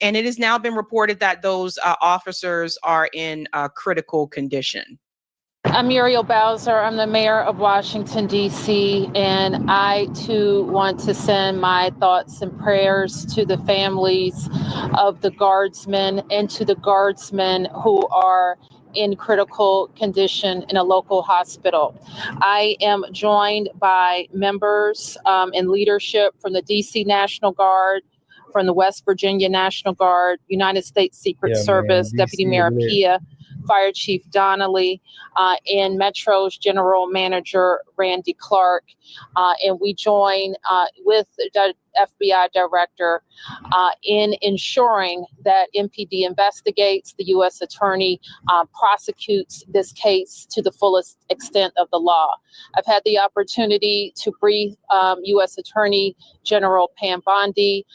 And it has now been reported that those officers are in critical condition. I'm Muriel Bowser. I'm the mayor of Washington, D.C., and I, too, want to send my thoughts and prayers to the families of the guardsmen and to the guardsmen who are in critical condition in a local hospital. I am joined by members and leadership from the D.C. National Guard, from the West Virginia National Guard, United States Secret Service, Deputy Mayor Pia, Fire Chief Donnelly, and Metro's General Manager Randy Clark. And we join with the FBI Director in ensuring that MPD investigates, the U.S. Attorney prosecutes this case to the fullest extent of the law. I've had the opportunity to brief U.S. Attorney General Pam Bondi,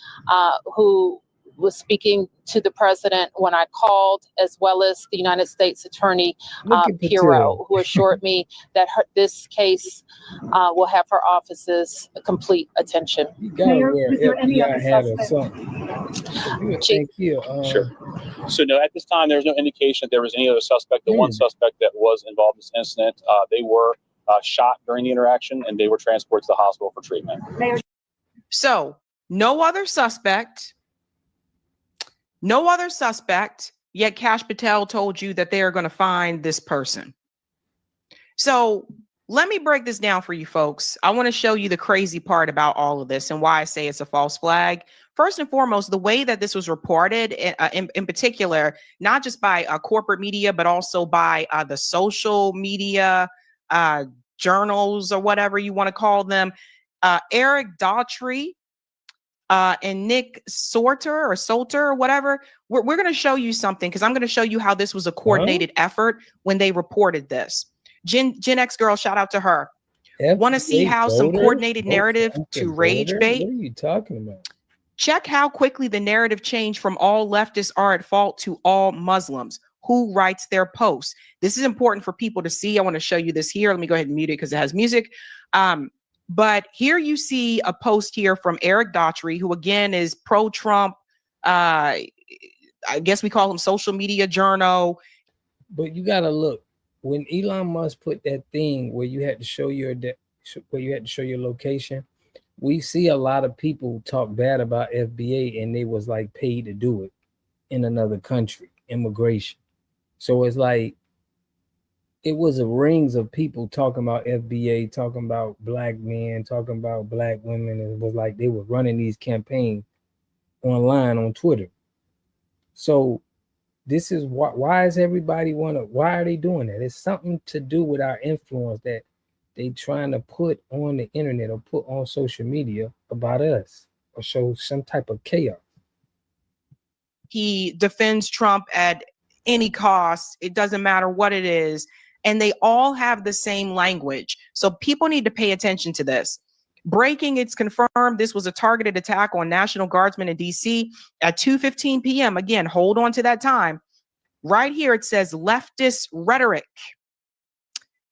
who was speaking to the president when I called, as well as the United States Attorney Pirro, who assured me that this case will have her office's complete attention. You gotta wear FBI hat or something. Sure. So no, at this time, there's no indication that there was any other suspect. The one suspect that was involved in this incident, they were shot during the interaction, and they were transported to the hospital for treatment. So no other suspect, yet Kash Patel told you that they are going to find this person. So let me break this down for you folks. I want to show you the crazy part about all of this and why I say it's a false flag. First and foremost, the way that this was reported, in particular, not just by corporate media, but also by the social media journals or whatever you want to call them. Eric Daughtry and Nick Solter or whatever, we're going to show you something, because I'm going to show you how this was a coordinated effort when they reported this. Gen X girl, shout out to her. Want to see how some coordinated narrative to rage bait? What are you talking about? Check how quickly the narrative changed from all leftists are at fault to all Muslims. Who writes their posts? This is important for people to see. I want to show you this here. Let me go ahead and mute it because it has music. But here you see a post here from Eric Daughtry, who again is pro-Trump. I guess we call him social media journo. But you gotta look, when Elon Musk put that thing where you had to show your location, we see a lot of people talk bad about FBA, and they was like paid to do it in another country, immigration. So it's like, it was a rings of people talking about FBA, talking about black men, talking about black women. And it was like they were running these campaigns online on Twitter. So this is why is everybody why are they doing that? It's something to do with our influence that they trying to put on the internet or put on social media about us, or show some type of chaos. He defends Trump at any cost. It doesn't matter what it is. And they all have the same language. So people need to pay attention to this. Breaking, it's confirmed this was a targeted attack on National Guardsmen in DC at 2:15 p.m. Again, hold on to that time. Right here, it says leftist rhetoric.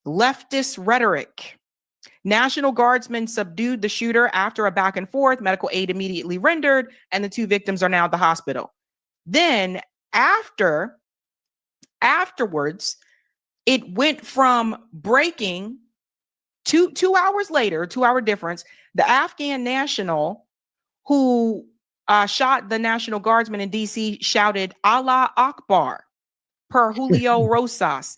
Leftist rhetoric. National Guardsmen subdued the shooter after a back and forth. Medical aid immediately rendered, and the two victims are now at the hospital. Then afterwards, it went from breaking two hours later, 2 hour difference. The Afghan national who shot the National Guardsman in DC shouted Allah Akbar per Julio Rosas.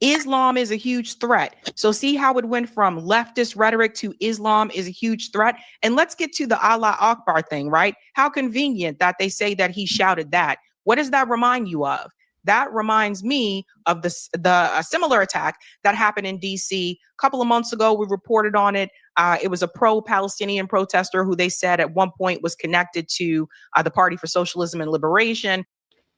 Islam is a huge threat. So see how it went from leftist rhetoric to Islam is a huge threat. And let's get to the Allah Akbar thing, right? How convenient that they say that he shouted that. What does that remind you of? That reminds me of a similar attack that happened in DC a couple of months ago. We reported on it. It was a pro-Palestinian protester who they said at one point was connected to the Party for Socialism and Liberation.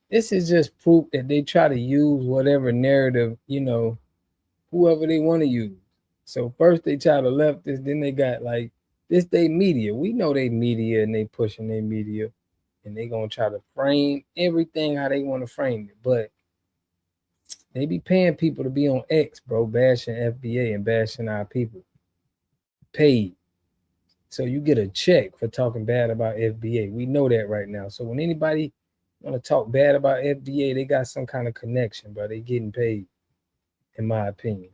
This is just proof that they try to use whatever narrative, whoever they want to use. So first they try to left this, then they got like this, they media. We know they media and they pushing their media. And they gonna try to frame everything how they want to frame it. But they be paying people to be on X, bro, bashing FBA and bashing our people. Paid. So you get a check for talking bad about FBA. We know that right now. So when anybody want to talk bad about FBA, they got some kind of connection, bro. They getting paid, in my opinion.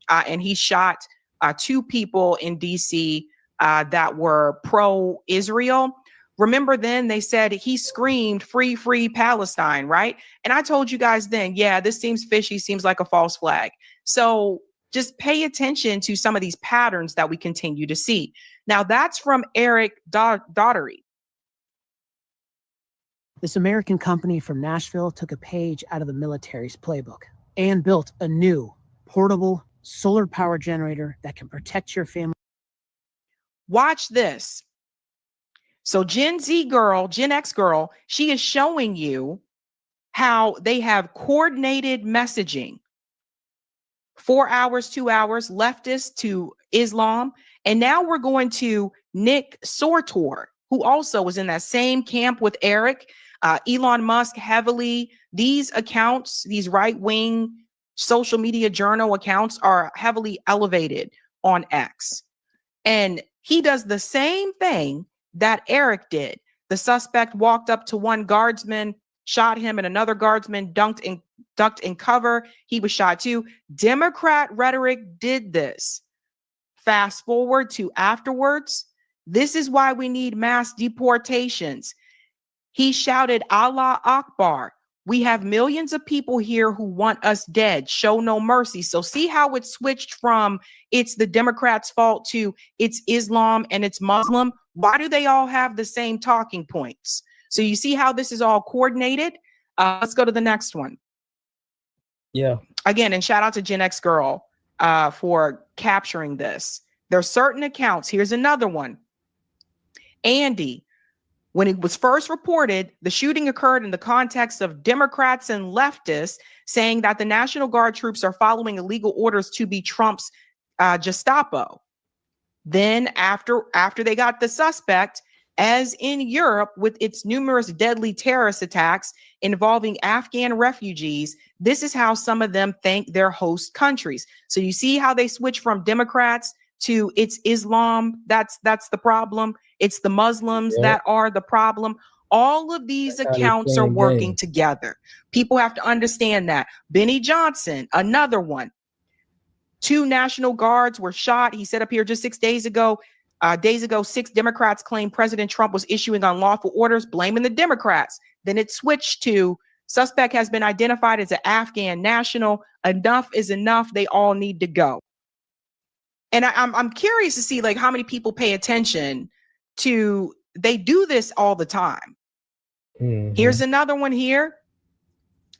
And he shot two people in DC that were pro-Israel. Remember then they said he screamed free, free Palestine, right? And I told you guys then, yeah, this seems fishy, seems like a false flag. So just pay attention to some of these patterns that we continue to see. Now that's from Eric Daughtry. This American company from Nashville took a page out of the military's playbook and built a new portable solar power generator that can protect your family. Watch this. So Gen X girl, she is showing you how they have coordinated messaging. 4 hours, 2 hours, leftist to Islam. And now we're going to Nick Sortor, who also was in that same camp with Eric. Elon Musk heavily, these accounts, these right-wing social media journal accounts are heavily elevated on X. And he does the same thing that Eric did. The suspect walked up to one guardsman, shot him, and another guardsman ducked in cover. He was shot too. Democrat rhetoric did this. Fast forward to afterwards. This is why we need mass deportations. He shouted, Allah Akbar. We have millions of people here who want us dead. Show no mercy. So see how it switched from it's the Democrats' fault to it's Islam and it's Muslim. Why do they all have the same talking points? So you see how this is all coordinated? Let's go to the next one. Yeah. Again, and shout out to Gen X Girl for capturing this. There are certain accounts. Here's another one. Andy. When it was first reported, the shooting occurred in the context of Democrats and leftists saying that the National Guard troops are following illegal orders to be Trump's Gestapo. Then after they got the suspect, as in Europe with its numerous deadly terrorist attacks involving Afghan refugees, this is how some of them thank their host countries. So you see how they switch from Democrats to it's Islam. That's the problem. It's the Muslims that are the problem. All of these accounts are working together. People have to understand that. Benny Johnson, another one. 2 National Guards were shot. He said up here just 6 days ago. 6 Democrats claimed President Trump was issuing unlawful orders, blaming the Democrats. Then it switched to suspect has been identified as an Afghan national. Enough is enough. They all need to go. And I'm curious to see like how many people pay attention to, they do this all the time. Mm-hmm. Here's another one here.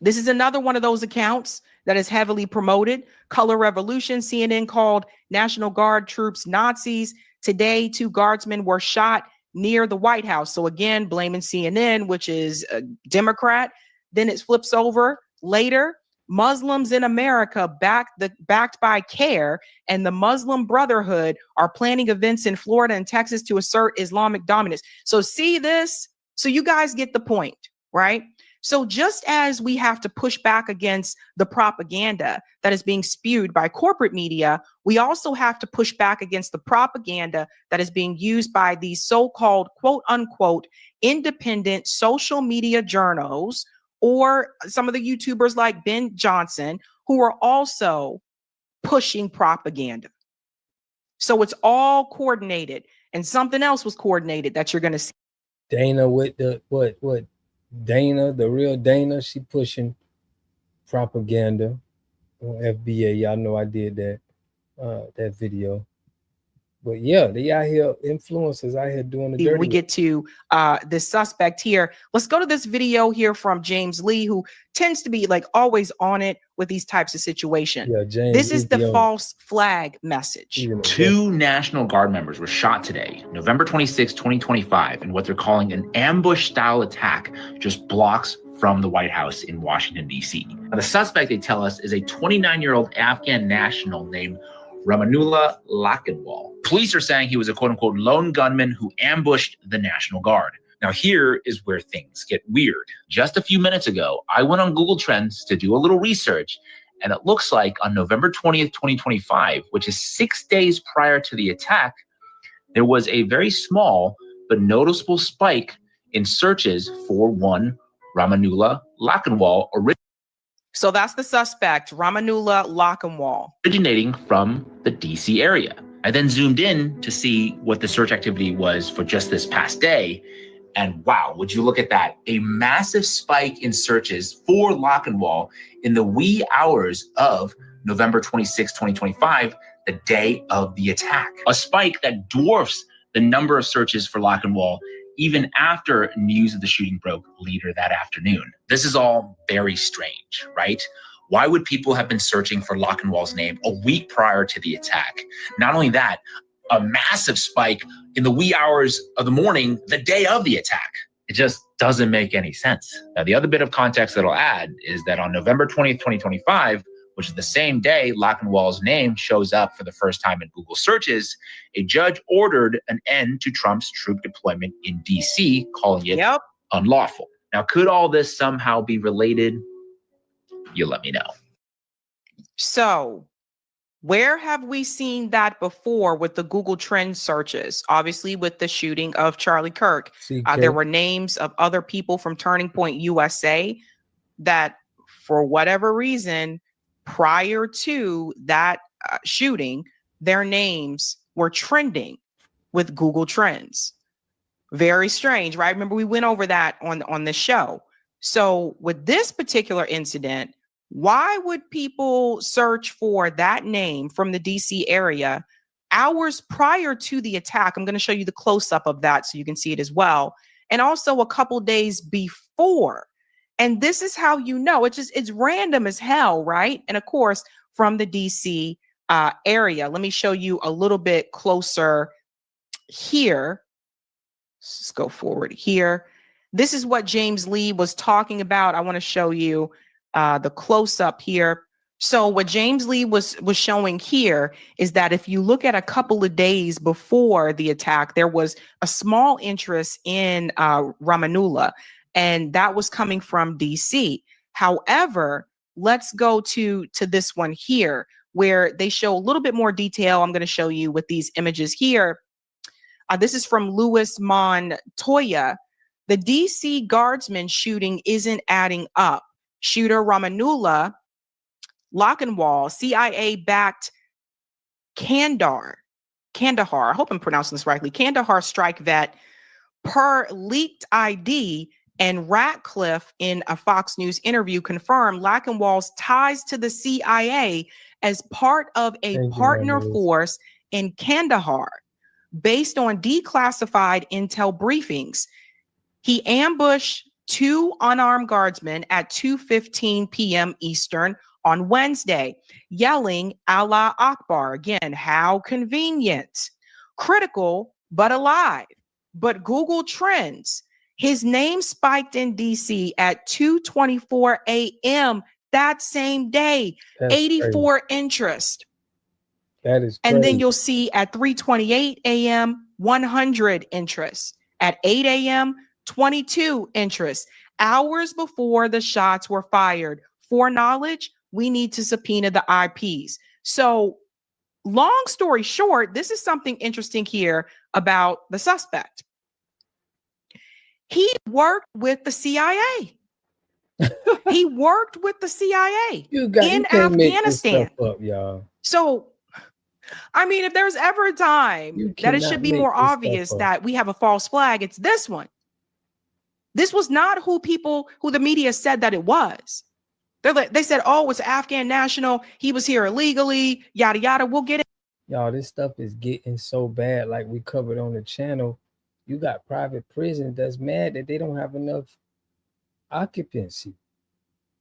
This is another one of those accounts that is heavily promoted. Color Revolution, CNN called National Guard troops Nazis. Today, 2 guardsmen were shot near the White House. So again, blaming CNN, which is a Democrat. Then it flips over later. Muslims in America backed by CARE and the Muslim Brotherhood are planning events in Florida and Texas to assert Islamic dominance. So see this? So you guys get the point, right? So just as we have to push back against the propaganda that is being spewed by corporate media, we also have to push back against the propaganda that is being used by these so-called quote unquote independent social media journals or some of the YouTubers like Ben Johnson, who are also pushing propaganda. So it's all coordinated. And something else was coordinated that you're going to see. Dana with the, what? Dana, the real Dana, she pushing propaganda on FBA. Y'all know I did that video. But yeah, they out here, influencers out here doing the dirty. We get to this suspect here. Let's go to this video here from James Lee, who tends to be like always on it with these types of situations. Yeah, James, this is the false flag message. 2 National Guard members were shot today, November 26, 2025, in what they're calling an ambush-style attack just blocks from the White House in Washington, D.C. Now, the suspect, they tell us, is a 29-year-old Afghan national named Ramanullah Lakhanwal. Police are saying he was a quote-unquote lone gunman who ambushed the National Guard. Now, here is where things get weird. Just a few minutes ago, I went on Google Trends to do a little research, and it looks like on November 20th, 2025, which is 6 days prior to the attack, there was a very small but noticeable spike in searches for one Ramanullah Lakhanwal, so that's the suspect, Ramanullah Lakhanwal, originating from the DC area. I then zoomed in to see what the search activity was for just this past day. And wow, would you look at that? A massive spike in searches for Lakhanwal in the wee hours of November 26, 2025, the day of the attack. A spike that dwarfs the number of searches for Lakhanwal even after news of the shooting broke later that afternoon. This is all very strange, right? Why would people have been searching for Lochinwall's name a week prior to the attack? Not only that, a massive spike in the wee hours of the morning, the day of the attack. It just doesn't make any sense. Now, the other bit of context that I'll add is that on November 20th, 2025, which is the same day Lochinwall's name shows up for the first time in Google searches, a judge ordered an end to Trump's troop deployment in D.C., calling it unlawful. Now, could all this somehow be related? You let me know. So, where have we seen that before with the Google Trend searches? Obviously, with the shooting of Charlie Kirk, there were names of other people from Turning Point USA that, for whatever reason, prior to that shooting, their names were trending with Google Trends. Very strange, right? Remember, we went over that on the show. So with this particular incident, why would people search for that name from the DC area hours prior to the attack? I'm going to show you the close-up of that so you can see it as well. And also a couple days before. And this is how you know. It's random as hell, right? And of course, from the DC area. Let me show you a little bit closer here. Let's go forward here. This is what James Lee was talking about. I want to show you the close-up here. So what James Lee was showing here is that if you look at a couple of days before the attack, there was a small interest in Ramanullah, and that was coming from DC. However, let's go to this one here, where they show a little bit more detail. I'm going to show you with these images here. This is from Louis Montoya. The DC guardsman shooting isn't adding up. Shooter Ramanullah Lochinwall, CIA-backed Kandahar, I hope I'm pronouncing this correctly, Kandahar strike vet, per leaked ID, and Ratcliffe in a Fox News interview confirmed Lochinwall's ties to the CIA as part of a partner force in Kandahar. Based on declassified intel briefings, he ambushed two unarmed guardsmen at 2:15 p.m. Eastern on Wednesday, yelling Allah Akbar. Again, how convenient. Critical, but alive. But Google Trends, his name spiked in DC at 2:24 a.m. that same day. That's 84 crazy. Interest. That is crazy. And then you'll see at 3:28 a.m., 100 interest. At 8 a.m., 22 interest. Hours before the shots were fired. For knowledge, we need to subpoena the IPs. So long story short, this is something interesting here about the suspect. He worked with the CIA. He worked with the CIA in Afghanistan. Up, y'all. So, I mean, if there's ever a time that it should be more obvious that we have a false flag, it's this one. This was not who the media said that it was. They said, oh, it's an Afghan national. He was here illegally, yada, yada. We'll get it. Y'all, this stuff is getting so bad. Like we covered on the channel, you got private prisons that's mad that they don't have enough occupancy.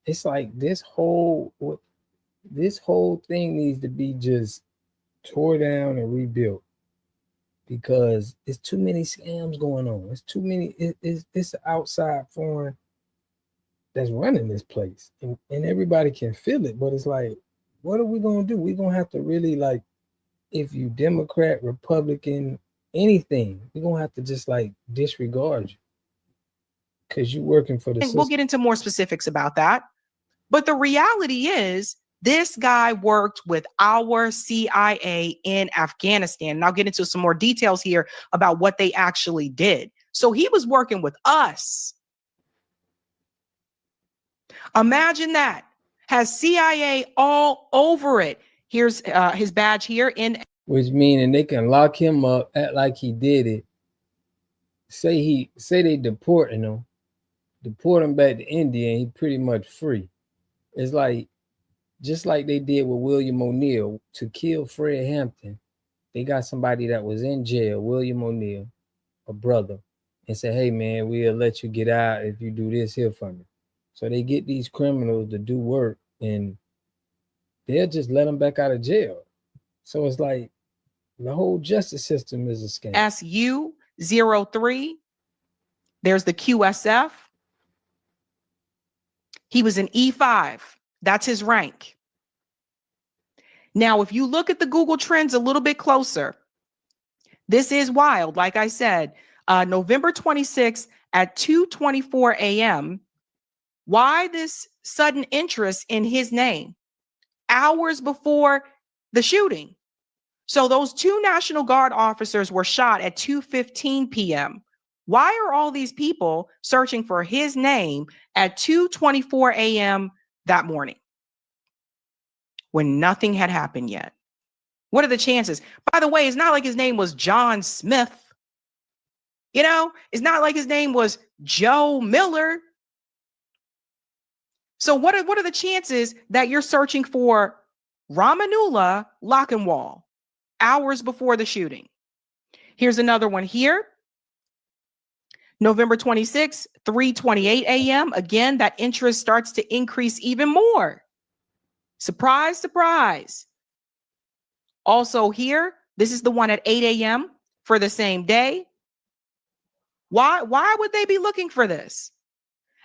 It's like this whole thing needs to be just tore down and rebuilt because it's too many scams going on. It's too many. It's outside foreign that's running this place, and everybody can feel it. But it's like, what are we gonna do? We're gonna have to really, like, if you Democrat, Republican, anything, we're gonna have to just like disregard you because you're working for the system. We'll get into more specifics about that. But the reality is, this guy worked with our CIA in Afghanistan. And I'll get into some more details here about what they actually did. So he was working with us. Imagine that. Has CIA all over it. Here's his badge here. Which meaning they can lock him up, act like he did it. Say they deport him back to India, and he pretty much free. It's like, just like they did with William O'Neill to kill Fred Hampton. They got somebody that was in jail, William O'Neill, a brother. and say, hey man, we'll let you get out if you do this here for me. So they get these criminals to do work and they'll just let them back out of jail. So it's like the whole justice system is a scam. SU-03. There's the QSF. He was an E5. That's his rank. Now, if you look at the Google Trends a little bit closer, this is wild. Like I said, November 26th at 2:24 a.m. Why this sudden interest in his name? Hours before the shooting. So those two National Guard officers were shot at 2:15 p.m. Why are all these people searching for his name at 2:24 a.m. that morning when nothing had happened yet? What are the chances? By the way, it's not like his name was John Smith. You know, it's not like his name was Joe Miller. So what are the chances that you're searching for Ramanullah Lockenwall hours before the shooting? Here's another one here. November 26th, 3:28 a.m. Again, that interest starts to increase even more. Surprise, surprise. Also here, this is the one at 8 a.m. for the same day. Why would they be looking for this?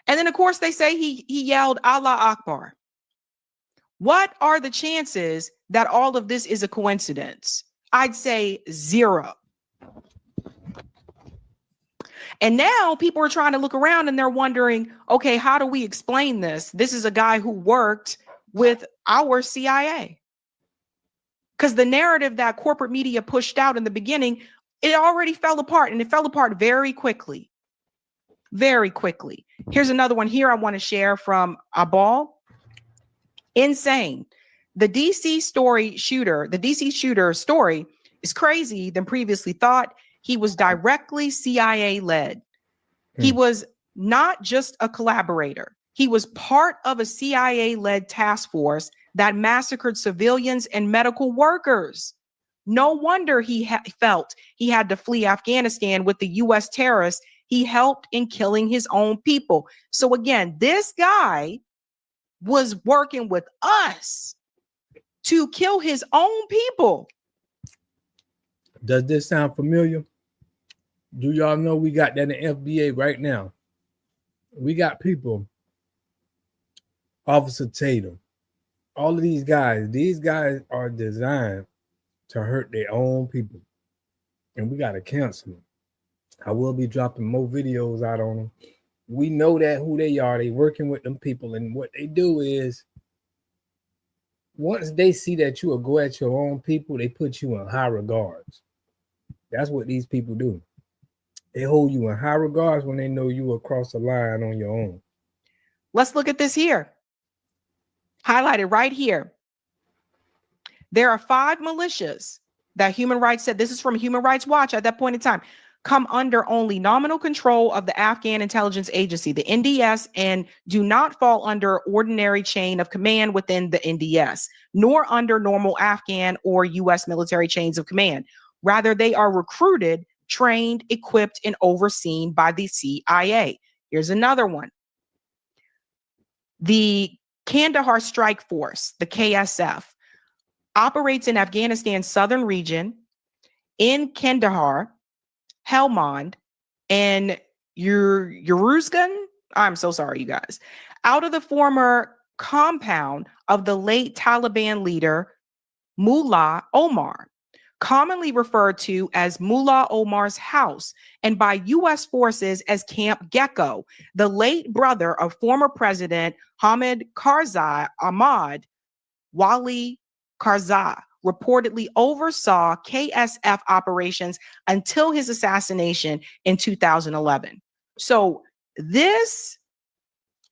And then, of course, they say he yelled Allah Akbar. What are the chances that all of this is a coincidence? I'd say 0. And now people are trying to look around and they're wondering, okay, how do we explain this? This is a guy who worked with our CIA. Because the narrative that corporate media pushed out in the beginning, it already fell apart, and it fell apart very quickly. Very quickly. Here's another one here I want to share from Abal. Insane. The DC shooter story is crazy than previously thought. He was directly CIA led. He was not just a collaborator. He was part of a CIA led task force that massacred civilians and medical workers. No wonder he felt he had to flee Afghanistan with the US terrorists. He helped in killing his own people. So again, this guy was working with us to kill his own people. Does this sound familiar? Do y'all know we got that in FBA right now? We got people, Officer Tatum, all of these guys are designed to hurt their own people. And we got to cancel them. I will be dropping more videos out on them. We know that who they are. They working with them people. And what they do is, once they see that you will go at your own people, they put you in high regards. That's what these people do. They hold you in high regards when they know you will cross the line on your own. Let's look at this here. Highlighted right here. There are 5 militias that Human Rights said, this is from Human Rights Watch at that point in time, come under only nominal control of the Afghan intelligence agency, the NDS, and do not fall under ordinary chain of command within the NDS, nor under normal Afghan or U.S. military chains of command. Rather, they are recruited, trained, equipped, and overseen by the CIA. Here's another one. The Kandahar Strike Force, the KSF, operates in Afghanistan's southern region, in Kandahar, Helmand, and Uruzgan. I'm so sorry, you guys. Out of the former compound of the late Taliban leader, Mullah Omar, commonly referred to as Mullah Omar's house, and by U.S. forces as Camp Gecko. The late brother of former President Hamid Karzai, Ahmad Wali Karzai, reportedly oversaw KSF operations until his assassination in 2011. So this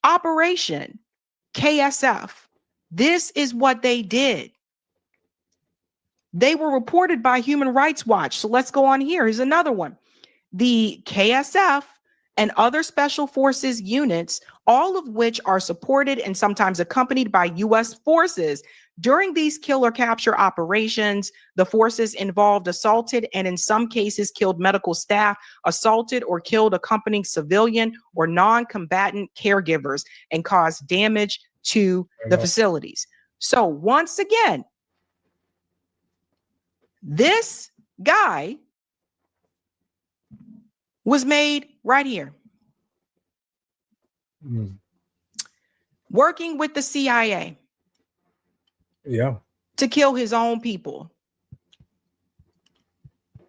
operation, KSF, this is what they did. They were reported by Human Rights Watch. So let's go on here. Here's another one. The KSF and other special forces units, all of which are supported and sometimes accompanied by U.S. forces. During these kill or capture operations, the forces involved assaulted and in some cases killed medical staff, assaulted or killed accompanying civilian or non-combatant caregivers, and caused damage to the facilities. So once again, this guy was made right here, working with the CIA. Yeah. To kill his own people.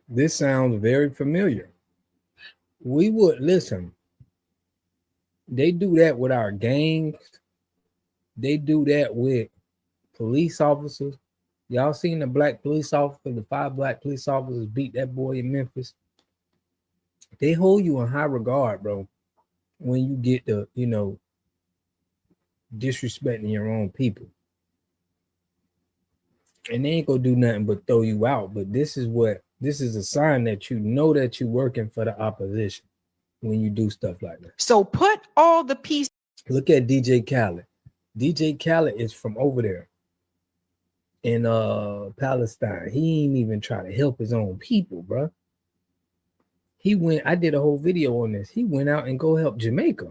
This sounds very familiar. We would listen. They do that with our gangs. They do that with police officers. Y'all seen the black police officer, the 5 black police officers beat that boy in Memphis? They hold you in high regard, bro, when you get the, disrespecting your own people. And they ain't gonna do nothing but throw you out. But this is a sign that you know that you're working for the opposition when you do stuff like that. So put all the pieces. Look at DJ Khaled. DJ Khaled is from over there in Palestine. He ain't even try to help his own people, bro. I did a whole video on this. He went out and go help Jamaica.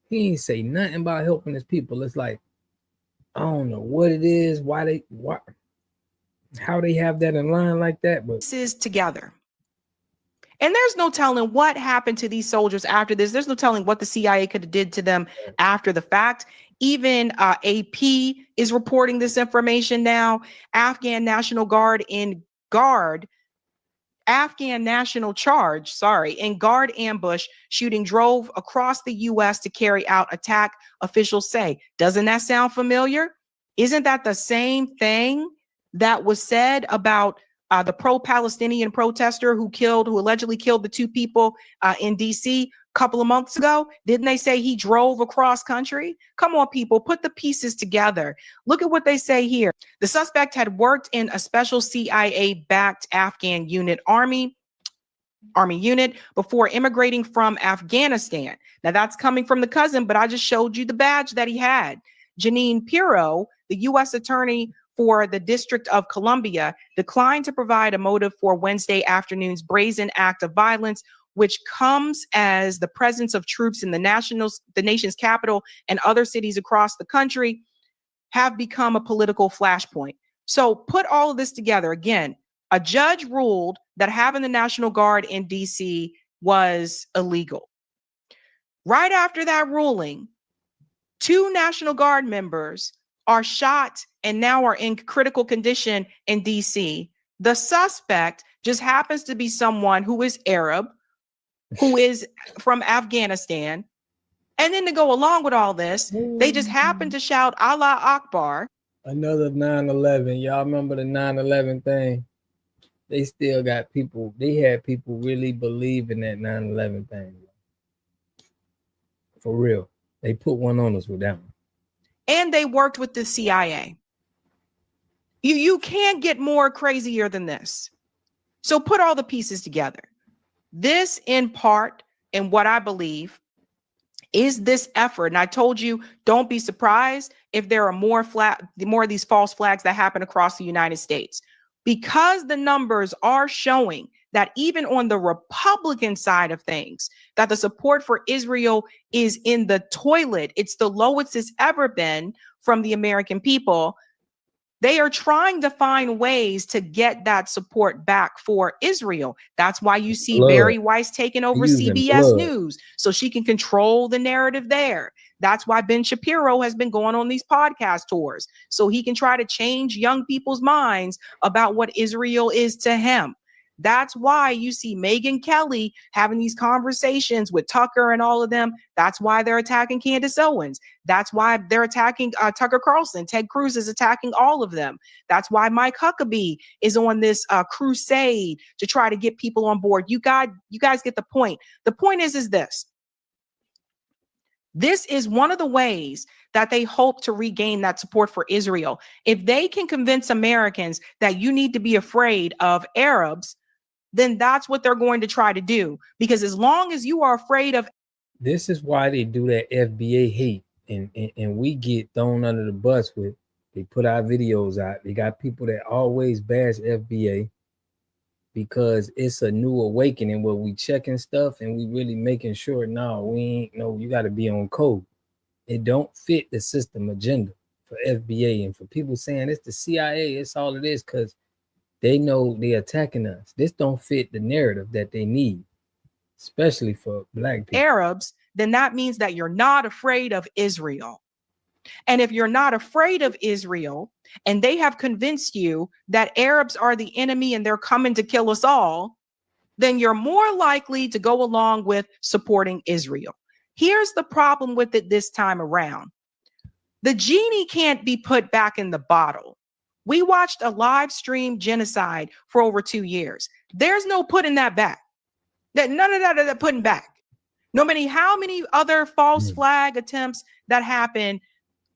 He ain't say nothing about helping his people. It's like, I don't know what it is, how they have that in line like that, but this is together. And there's no telling what happened to these soldiers after this. There's no telling what the CIA could have did to them after the fact. Even AP is reporting this information now. Afghan National Guard in guard ambush shooting drove across the U.S. to carry out attack, officials say. Doesn't that sound familiar? Isn't that the same thing that was said about the pro-Palestinian protester who allegedly killed the 2 people in D.C. a couple of months ago? Didn't they say he drove across country? Come on, people, put the pieces together. Look at what they say here. The suspect had worked in a special CIA-backed Afghan army unit before immigrating from Afghanistan. Now that's coming from the cousin, but I just showed you the badge that he had. Janine Pirro, the U.S. attorney for the District of Columbia, declined to provide a motive for Wednesday afternoon's brazen act of violence, which comes as the presence of troops in the nation's capital and other cities across the country have become a political flashpoint. So put all of this together. Again, a judge ruled that having the National Guard in DC was illegal. Right after that ruling, 2 National Guard members are shot and now are in critical condition in DC. The suspect just happens to be someone who is Arab, who is from Afghanistan. And then to go along with all this, they just happen to shout Allah Akbar. Another 9/11. Y'all remember the 9/11 thing? They still got people. They had people really believe in that 9/11 thing. For real. They put one on us with that one. And they worked with the CIA. You can't get more crazier than this. So put all the pieces together. This, in part, and what I believe, is this effort. And I told you, don't be surprised if there are more of these false flags that happen across the United States, because the numbers are showing that even on the Republican side of things, that the support for Israel is in the toilet. It's the lowest it's ever been from the American people. They are trying to find ways to get that support back for Israel. That's why you see Barry Weiss taking over CBS News, so she can control the narrative there. That's why Ben Shapiro has been going on these podcast tours, so he can try to change young people's minds about what Israel is to him. That's why you see Megyn Kelly having these conversations with Tucker and all of them. That's why they're attacking Candace Owens. That's why they're attacking Tucker Carlson. Ted Cruz is attacking all of them. That's why Mike Huckabee is on this crusade to try to get people on board. You guys get the point. The point is this. This is one of the ways that they hope to regain that support for Israel. If they can convince Americans that you need to be afraid of Arabs, then that's what they're going to try to do. Because as long as you are afraid of, this is why they do that FBA hate, and we get thrown under the bus with. They put our videos out. They got people that always bash FBA because it's a new awakening where we checking stuff and we really making sure, no, we ain't, no, you got to be on code. It don't fit the system agenda for FBA, and for people saying it's the CIA, it's all it is, because they know they're attacking us. This don't fit the narrative that they need, especially for Black people. Arabs, then that means that you're not afraid of Israel. And if you're not afraid of Israel, and they have convinced you that Arabs are the enemy and they're coming to kill us all, then you're more likely to go along with supporting Israel. Here's the problem with it this time around. The genie can't be put back in the bottle. We watched a live stream genocide for over 2 years. There's no putting that back. None of that are putting back. No matter how many other false flag attempts that happen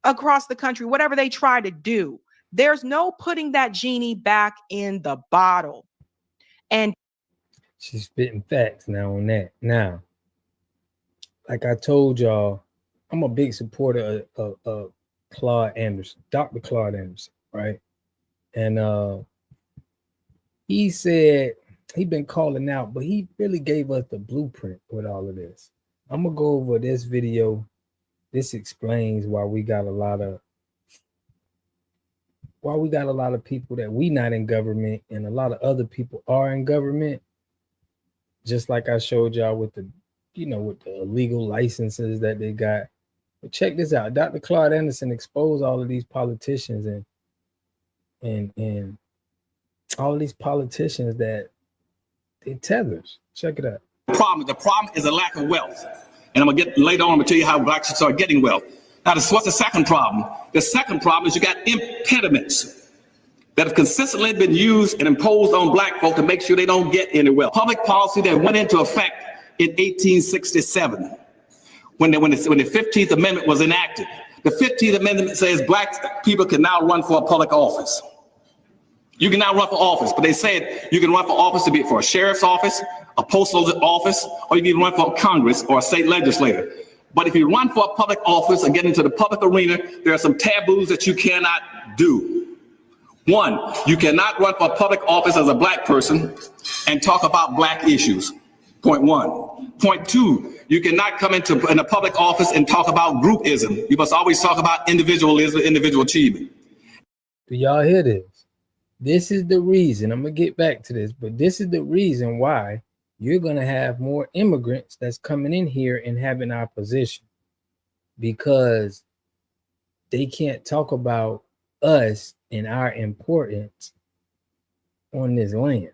across the country, whatever they try to do, there's no putting that genie back in the bottle. And she's spitting facts now on that. Now, like I told y'all, I'm a big supporter of Claude Anderson, Dr. Claude Anderson, right? And he said he'd been calling out, but he really gave us the blueprint with all of this. I'm gonna go over this video. This explains why we got a lot of people that we not in government, and a lot of other people are in government. Just like I showed y'all with the, with the illegal licenses that they got. But check this out. Dr. Claude Anderson exposed all of these politicians and all of these politicians that they tethers. Check it out. The problem is a lack of wealth. And I'm gonna get later on, I'm gonna tell you how Blacks should start getting wealth. Now, what's the second problem? The second problem is you got impediments that have consistently been used and imposed on Black folk to make sure they don't get any wealth. Public policy that went into effect in 1867 when the 15th Amendment was enacted. The 15th Amendment says Black people can now run for a public office. You can now run for office, but they said you can run for office to be for a sheriff's office, a postal office, or you can run for Congress or a state legislator. But if you run for a public office and get into the public arena, there are some taboos that you cannot do. One, you cannot run for a public office as a Black person and talk about Black issues. Point one. Point two, you cannot come in a public office and talk about groupism. You must always talk about individualism, individual achievement. Do y'all hear this? This is the reason, I'm going to get back to this, but this is the reason why you're going to have more immigrants that's coming in here and having our position, because they can't talk about us and our importance on this land.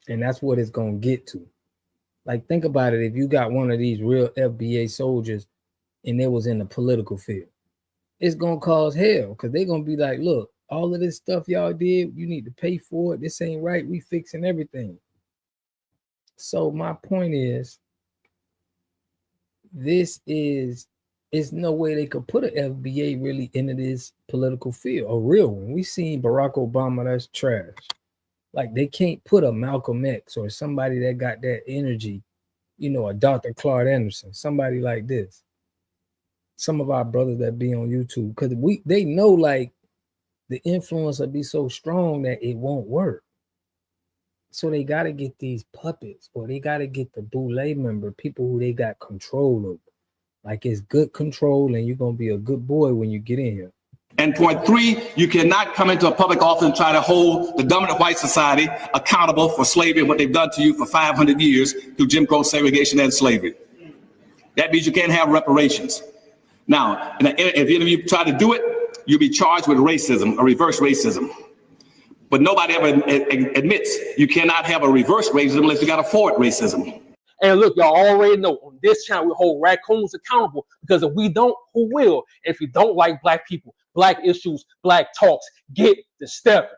And that's what it's going to get to. Like, think about it. If you got one of these real FBA soldiers and it was in the political field, it's going to cause hell, because they're going to be like, look, all of this stuff y'all did, you need to pay for it. This ain't right. We fixing everything. So my point is, it's no way they could put an FBA really into this political field, a real one. We seen Barack Obama, that's trash. Like, they can't put a Malcolm X or somebody that got that energy, a Dr. Claude Anderson, somebody like this. Some of our brothers that be on YouTube, because they know, like, the influence will be so strong that it won't work. So they got to get these puppets, or they got to get the Boule member, people who they got control over. Like, it's good control, and you're going to be a good boy when you get in here. And point three, you cannot come into a public office and try to hold the dominant white society accountable for slavery and what they've done to you for 500 years through Jim Crow segregation and slavery. That means you can't have reparations. Now, if any of you try to do it, you'll be charged with racism, or reverse racism. But nobody ever admits you cannot have a reverse racism unless you got a forward racism. And look, y'all already know on this channel, we hold raccoons accountable, because if we don't, who will? And if you don't like Black people, Black issues, Black talks, get the step.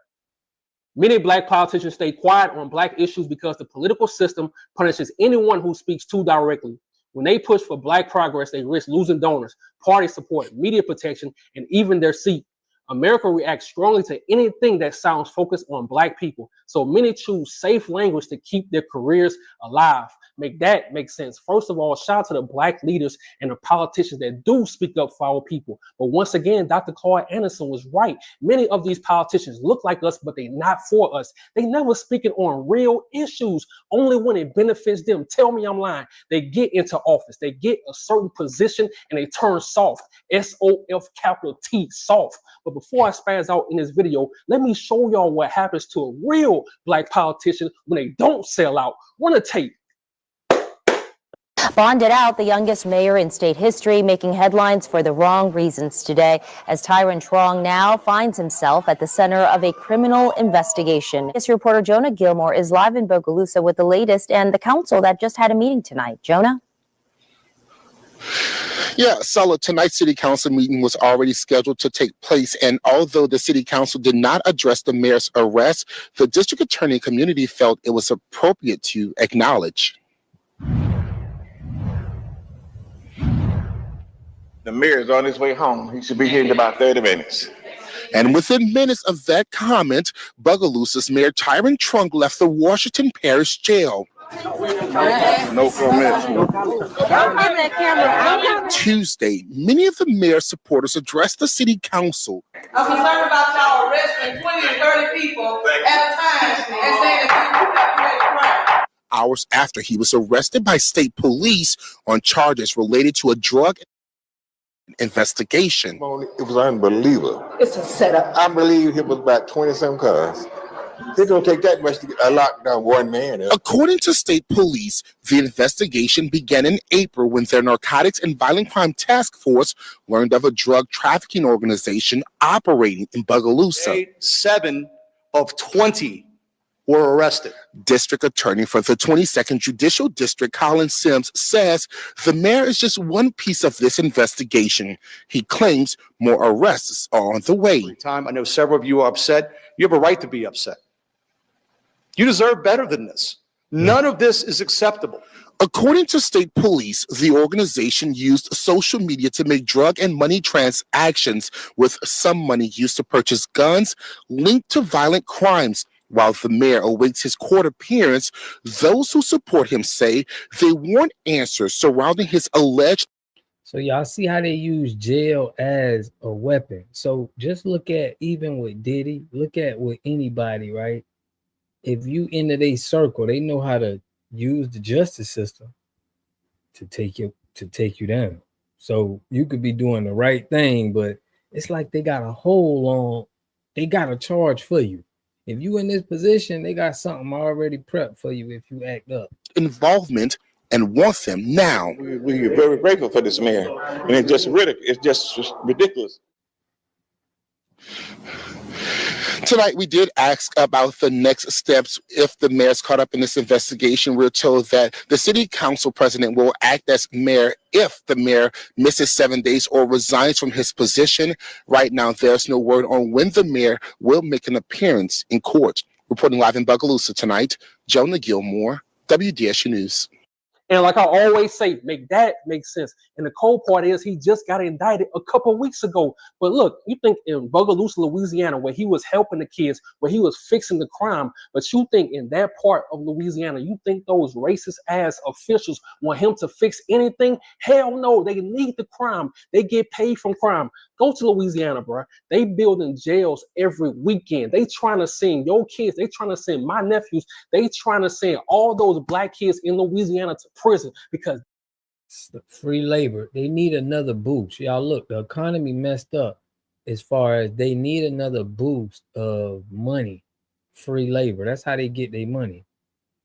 Many Black politicians stay quiet on Black issues because the political system punishes anyone who speaks too directly. When they push for Black progress, they risk losing donors, party support, media protection, and even their seat. America reacts strongly to anything that sounds focused on Black people. So many choose safe language to keep their careers alive. Make that make sense. First of all, shout out to the Black leaders and the politicians that do speak up for our people. But once again, Dr. Claude Anderson was right. Many of these politicians look like us, but they're not for us. They never speaking on real issues, only when it benefits them. Tell me I'm lying. They get into office, they get a certain position, and they turn soft. S-O-F capital T, soft. But before I spaz out in this video, let me show y'all what happens to a real Black politician when they don't sell out. Run a tape. Bonded out, the youngest mayor in state history, making headlines for the wrong reasons today, as Tyron Trong now finds himself at the center of a criminal investigation. This reporter Jonah Gilmore is live in Bogalusa with the latest and the council that just had a meeting tonight. Jonah? Yeah, Sala, tonight's city council meeting was already scheduled to take place, and although the city council did not address the mayor's arrest, the district attorney community felt it was appropriate to acknowledge. The mayor is on his way home. He should be here in about 30 minutes. And within minutes of that comment, Bogalusa's Mayor Tyron Trong left the Washington Parish Jail. No comments. Tuesday, many of the mayor's supporters addressed the city council. I'm concerned about y'all arresting 20 and 30 people at a time and saying that you have committed crime. Hours after he was arrested by state police on charges related to a drug investigation. It was unbelievable. It's a setup. I believe it was about 20-some cars. It don't take that much to lock down one man. According to state police, the investigation began in April when their Narcotics and Violent Crime Task Force learned of a drug trafficking organization operating in Bogalusa. 7 of 20 were arrested. District Attorney for the 22nd Judicial District, Colin Sims, says the mayor is just one piece of this investigation. He claims more arrests are on the way. I know several of you are upset. You have a right to be upset. You deserve better than this. None of this is acceptable. According to state police, the organization used social media to make drug and money transactions, with some money used to purchase guns linked to violent crimes. While the mayor awaits his court appearance, those who support him say they want answers surrounding his alleged. So y'all see how they use jail as a weapon. So just look at, even with Diddy, look at with anybody, right? If you into their circle, they know how to use the justice system to take you down. So you could be doing the right thing, but it's like they got a hold on, they got a charge for you. If you in this position, they got something already prepped for you if you act up. Involvement and want them now. We are very grateful for this mayor, and it's just ridiculous. Tonight, we did ask about the next steps if the mayor's caught up in this investigation. We're told that the city council president will act as mayor if the mayor misses 7 days or resigns from his position. Right now, there's no word on when the mayor will make an appearance in court. Reporting live in Bogalusa tonight, Jonah Gilmore, WDSU News. And like I always say, make that make sense. And the cold part is he just got indicted a couple of weeks ago. But look, you think in Bogalusa, Louisiana, where he was helping the kids, where he was fixing the crime, but you think in that part of Louisiana, you think those racist ass officials want him to fix anything? Hell no, they need the crime. They get paid from crime. Go to Louisiana, bro. They building jails every weekend. They trying to send your kids. They trying to send my nephews. They trying to send all those black kids in Louisiana to prison because it's the free labor. They need another boost. Y'all look, the economy messed up as far as they need another boost of money, free labor. That's how they get their money.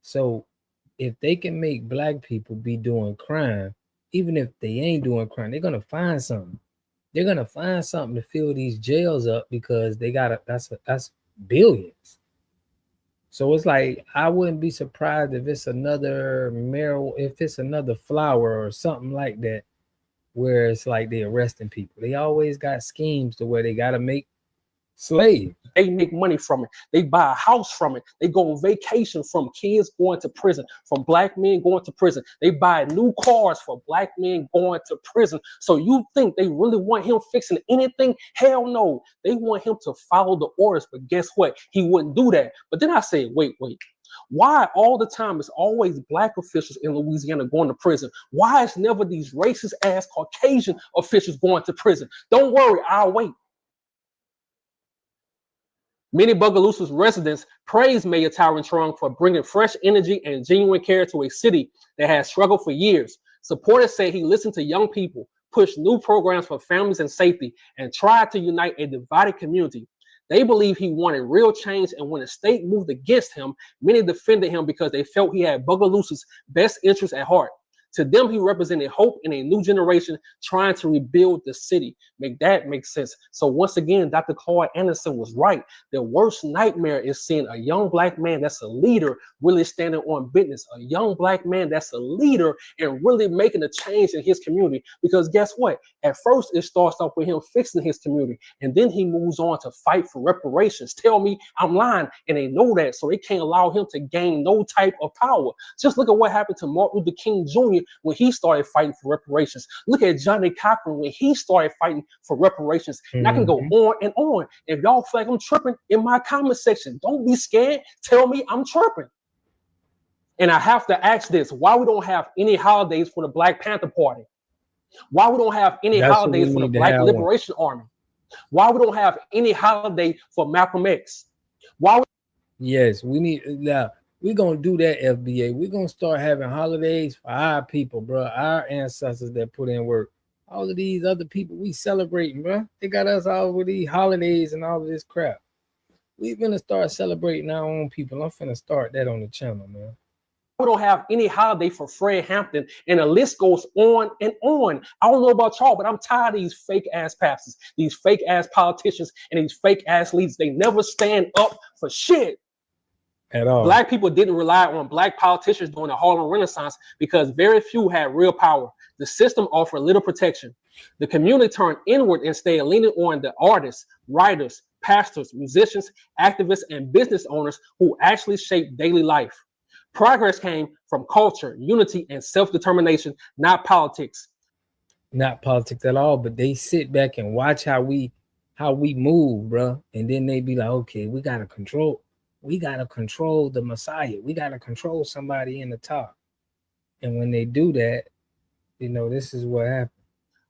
So if they can make black people be doing crime, even if they ain't doing crime, they're gonna find something. They're gonna find something to fill these jails up because they got that's billions. So it's like I wouldn't be surprised if it's another if it's another flower or something like that, where it's like they're arresting people. They always got schemes to where they gotta make Slave. They make money from it. They buy a house from it. They go on vacation from kids going to prison, from black men going to prison. They buy new cars for black men going to prison. So you think they really want him fixing anything? Hell no. They want him to follow the orders. But guess what? He wouldn't do that. But then I said, wait. Why all the time it's always black officials in Louisiana going to prison? Why is never these racist ass Caucasian officials going to prison? Don't worry, I'll wait. Many Bogalusa's residents praised Mayor Tyron Strong for bringing fresh energy and genuine care to a city that has struggled for years. Supporters say he listened to young people, pushed new programs for families and safety, and tried to unite a divided community. They believe he wanted real change, and when the state moved against him, many defended him because they felt he had Bogalusa's best interests at heart. To them, he represented hope in a new generation trying to rebuild the city. Make that make sense. So once again, Dr. Claude Anderson was right. The worst nightmare is seeing a young black man that's a leader really standing on business, a young black man that's a leader and really making a change in his community. Because guess what? At first, it starts off with him fixing his community, and then he moves on to fight for reparations. Tell me I'm lying, and they know that, so they can't allow him to gain no type of power. Just look at what happened to Martin Luther King Jr. when he started fighting for reparations. Look at Johnny Cochran when he started fighting for reparations. And I can go on and on. If y'all feel like I'm tripping, in my comment section, don't be scared. Tell me I'm tripping. And I have to ask this: why we don't have any holidays for the Black Panther Party? Why we don't have any holidays for the Black Liberation Army? Why we don't have any holiday for Malcolm X? Why? Yes, we need now. We're gonna do that, FBA. We're gonna start having holidays for our people, bro. Our ancestors that put in work. All of these other people we celebrating, bro. They got us all with these holidays and all of this crap. We're gonna start celebrating our own people. I'm finna start that on the channel, man. We don't have any holiday for Fred Hampton, and the list goes on and on. I don't know about y'all, but I'm tired of these fake ass pastors, these fake ass politicians, and these fake ass leaders. They never stand up for shit. At all. Black people didn't rely on black politicians during the Harlem Renaissance because very few had real power. The system offered little protection. The community turned inward and stayed leaning on the artists, writers, pastors, musicians, activists, and business owners who actually shaped daily life. Progress came from culture, unity, and self-determination, not politics. Not politics at all, but they sit back and watch how we move, bro. And then they be like, okay, we gotta control the Messiah. We gotta control somebody in the top. And when they do that, you know, this is what happened.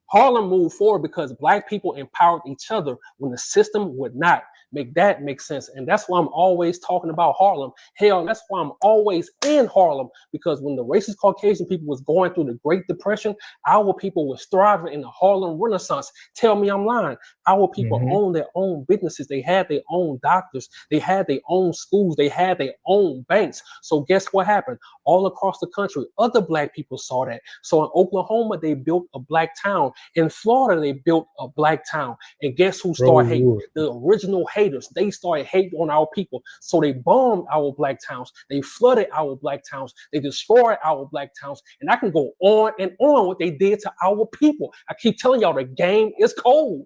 Harlem moved forward because black people empowered each other when the system would not. Make that make sense. And that's why I'm always talking about Harlem. Hell, that's why I'm always in Harlem, because when the racist Caucasian people was going through the Great Depression, our people was thriving in the Harlem Renaissance. Tell me I'm lying. Our people owned their own businesses. They had their own doctors. They had their own schools. They had their own banks. So guess what happened? All across the country, other black people saw that. So in Oklahoma, they built a black town. In Florida, they built a black town. And guess who started hating? The original haters. They started hating on our people. So they bombed our black towns. They flooded our black towns. They destroyed our black towns. And I can go on and on what they did to our people. I keep telling y'all the game is cold.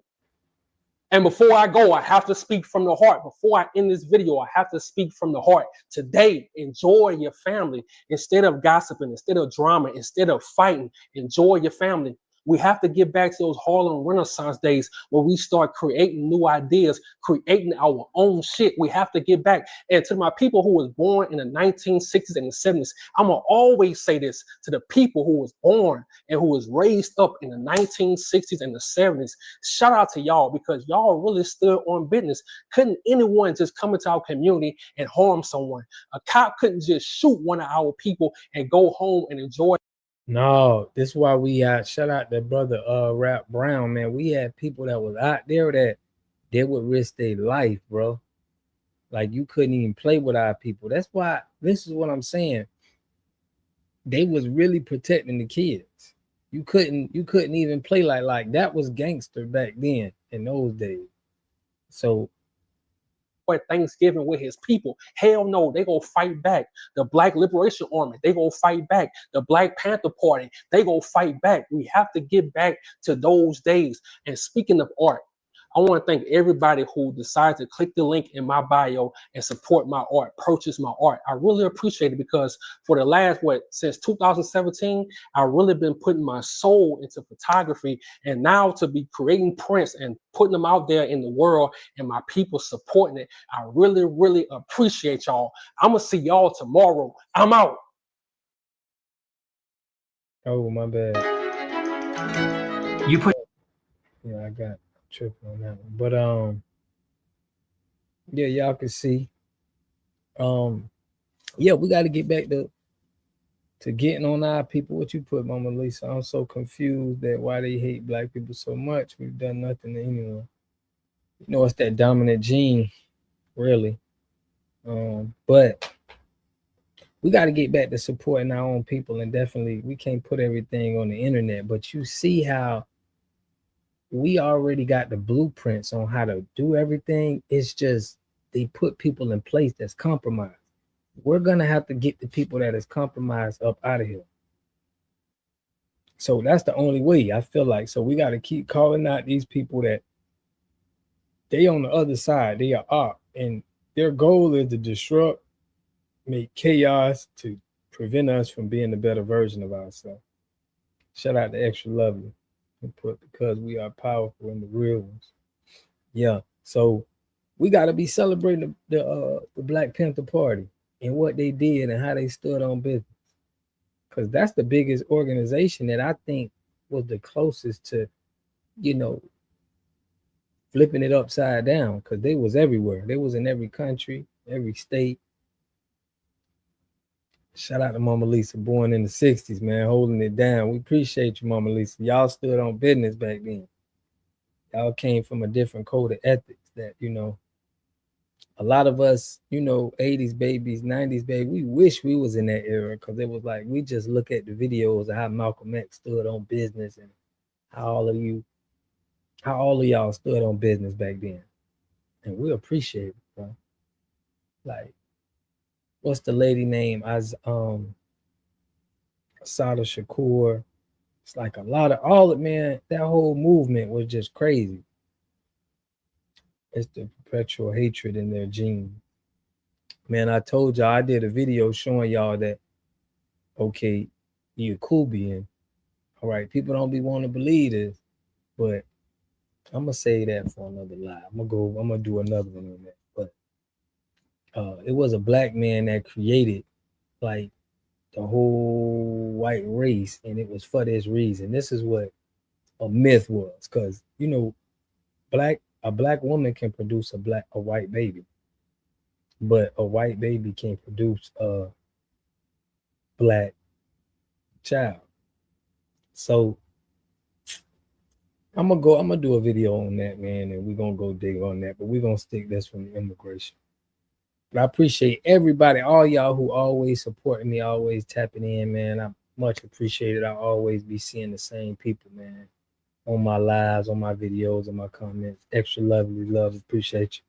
And before I go, I have to speak from the heart. Before I end this video, I have to speak from the heart. Today, enjoy your family. Instead of gossiping, instead of drama, instead of fighting, enjoy your family. We have to get back to those Harlem Renaissance days where we start creating new ideas, creating our own shit. We have to get back. And to my people who was born in the 1960s and the 70s, I'm going to always say this to the people who was born and who was raised up in the 1960s and the 70s. Shout out to y'all, because y'all really stood on business. Couldn't anyone just come into our community and harm someone? A cop couldn't just shoot one of our people and go home and enjoy. No, this is why we shout out that brother Rap Brown, man. We had people that was out there that they would risk their life, bro. Like, you couldn't even play with our people. That's why this is what I'm saying. They was really protecting the kids. You couldn't even play like that was gangster back then in those days. So Thanksgiving with his people. Hell no, they gonna fight back. The Black Liberation Army, they gonna fight back. The Black Panther Party, they gonna fight back. We have to get back to those days. And speaking of art, I want to thank everybody who decided to click the link in my bio and support my art, purchase my art. I really appreciate it because for the last, since 2017, I've really been putting my soul into photography, and now to be creating prints and putting them out there in the world and my people supporting it. I really, really appreciate y'all. I'm going to see y'all tomorrow. I'm out. Oh, my bad. You put. Yeah, I got tripping on that one. But yeah, y'all can see. Yeah, we got to get back to getting on our people. What you put, Mama Lisa? I'm so confused that why they hate black people so much. We've done nothing to anyone. You know, it's that dominant gene, really. But we got to get back to supporting our own people, and definitely we can't put everything on the internet. But you see how we already got the blueprints on how to do everything. It's just they put people in place that's compromised. We're gonna have to get the people that is compromised up out of here. So that's the only way, I feel like. So we got to keep calling out these people that they on the other side. They are up, and their goal is to disrupt, make chaos to prevent us from being the better version of ourselves. Shout out to Extra Lovely and put because we are powerful and the real ones. Yeah. So we got to be celebrating the Black Panther Party and what they did and how they stood on business. Because that's the biggest organization that I think was the closest to, you know, flipping it upside down, because they was everywhere. They was in every country, every state. Shout out to Mama Lisa, born in the 60s, man, holding it down. We appreciate you, Mama Lisa. Y'all stood on business back then. Y'all came from a different code of ethics that, you know, a lot of us, you know, 80s babies, 90s babies, we wish we was in that era, because it was like, we just look at the videos of how Malcolm X stood on business and how all of y'all stood on business back then. And we appreciate it, bro. Like, what's the lady name? Asada Shakur. It's like a lot of all it, man, that whole movement was just crazy. It's the perpetual hatred in their gene. Man, I told y'all, I did a video showing y'all that, okay, you're Kubian. All right, people don't be wanting to believe this, but I'm gonna say that for another live. I'm gonna do another one on that. But it was a black man that created like the whole white race, and it was for this reason. This is what a myth was, because you know, a black woman can produce a white baby, but a white baby can produce a black child. So I'm gonna do a video on that, man, and we're gonna go dig on that, but we're gonna stick this from the immigration. But I appreciate everybody, all y'all who always supporting me, always tapping in, man. I much appreciate it. I always be seeing the same people, man, on my lives, on my videos, on my comments. Extra lovely, love, appreciate you.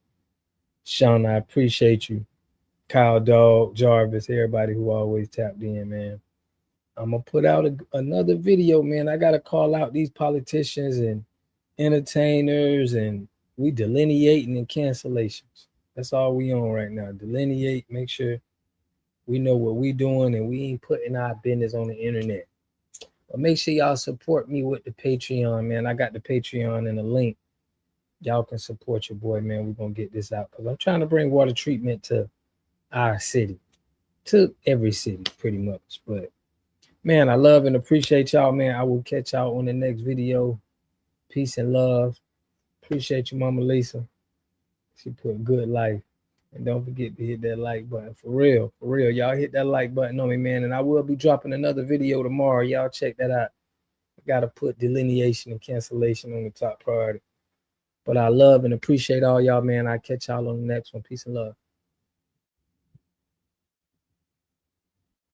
Sean, I appreciate you. Kyle, Dog, Jarvis, everybody who always tapped in, man. I'm gonna put out another video, man. I gotta call out these politicians and entertainers, and we delineating and cancellations. That's all we on right now. Delineate, make sure we know what we doing, and we ain't putting our business on the internet. But make sure y'all support me with the Patreon, man. I got the Patreon and the link. Y'all can support your boy, man. We're gonna get this out, because I'm trying to bring water treatment to our city, to every city pretty much. But man, I love and appreciate y'all, man. I will catch y'all on the next video. Peace and love. Appreciate you, Mama Lisa. She put good life. And don't forget to hit that like button. For real. Y'all hit that like button on me, man. And I will be dropping another video tomorrow. Y'all check that out. I got to put delineation and cancellation on the top priority. But I love and appreciate all y'all, man. I'll catch y'all on the next one. Peace and love.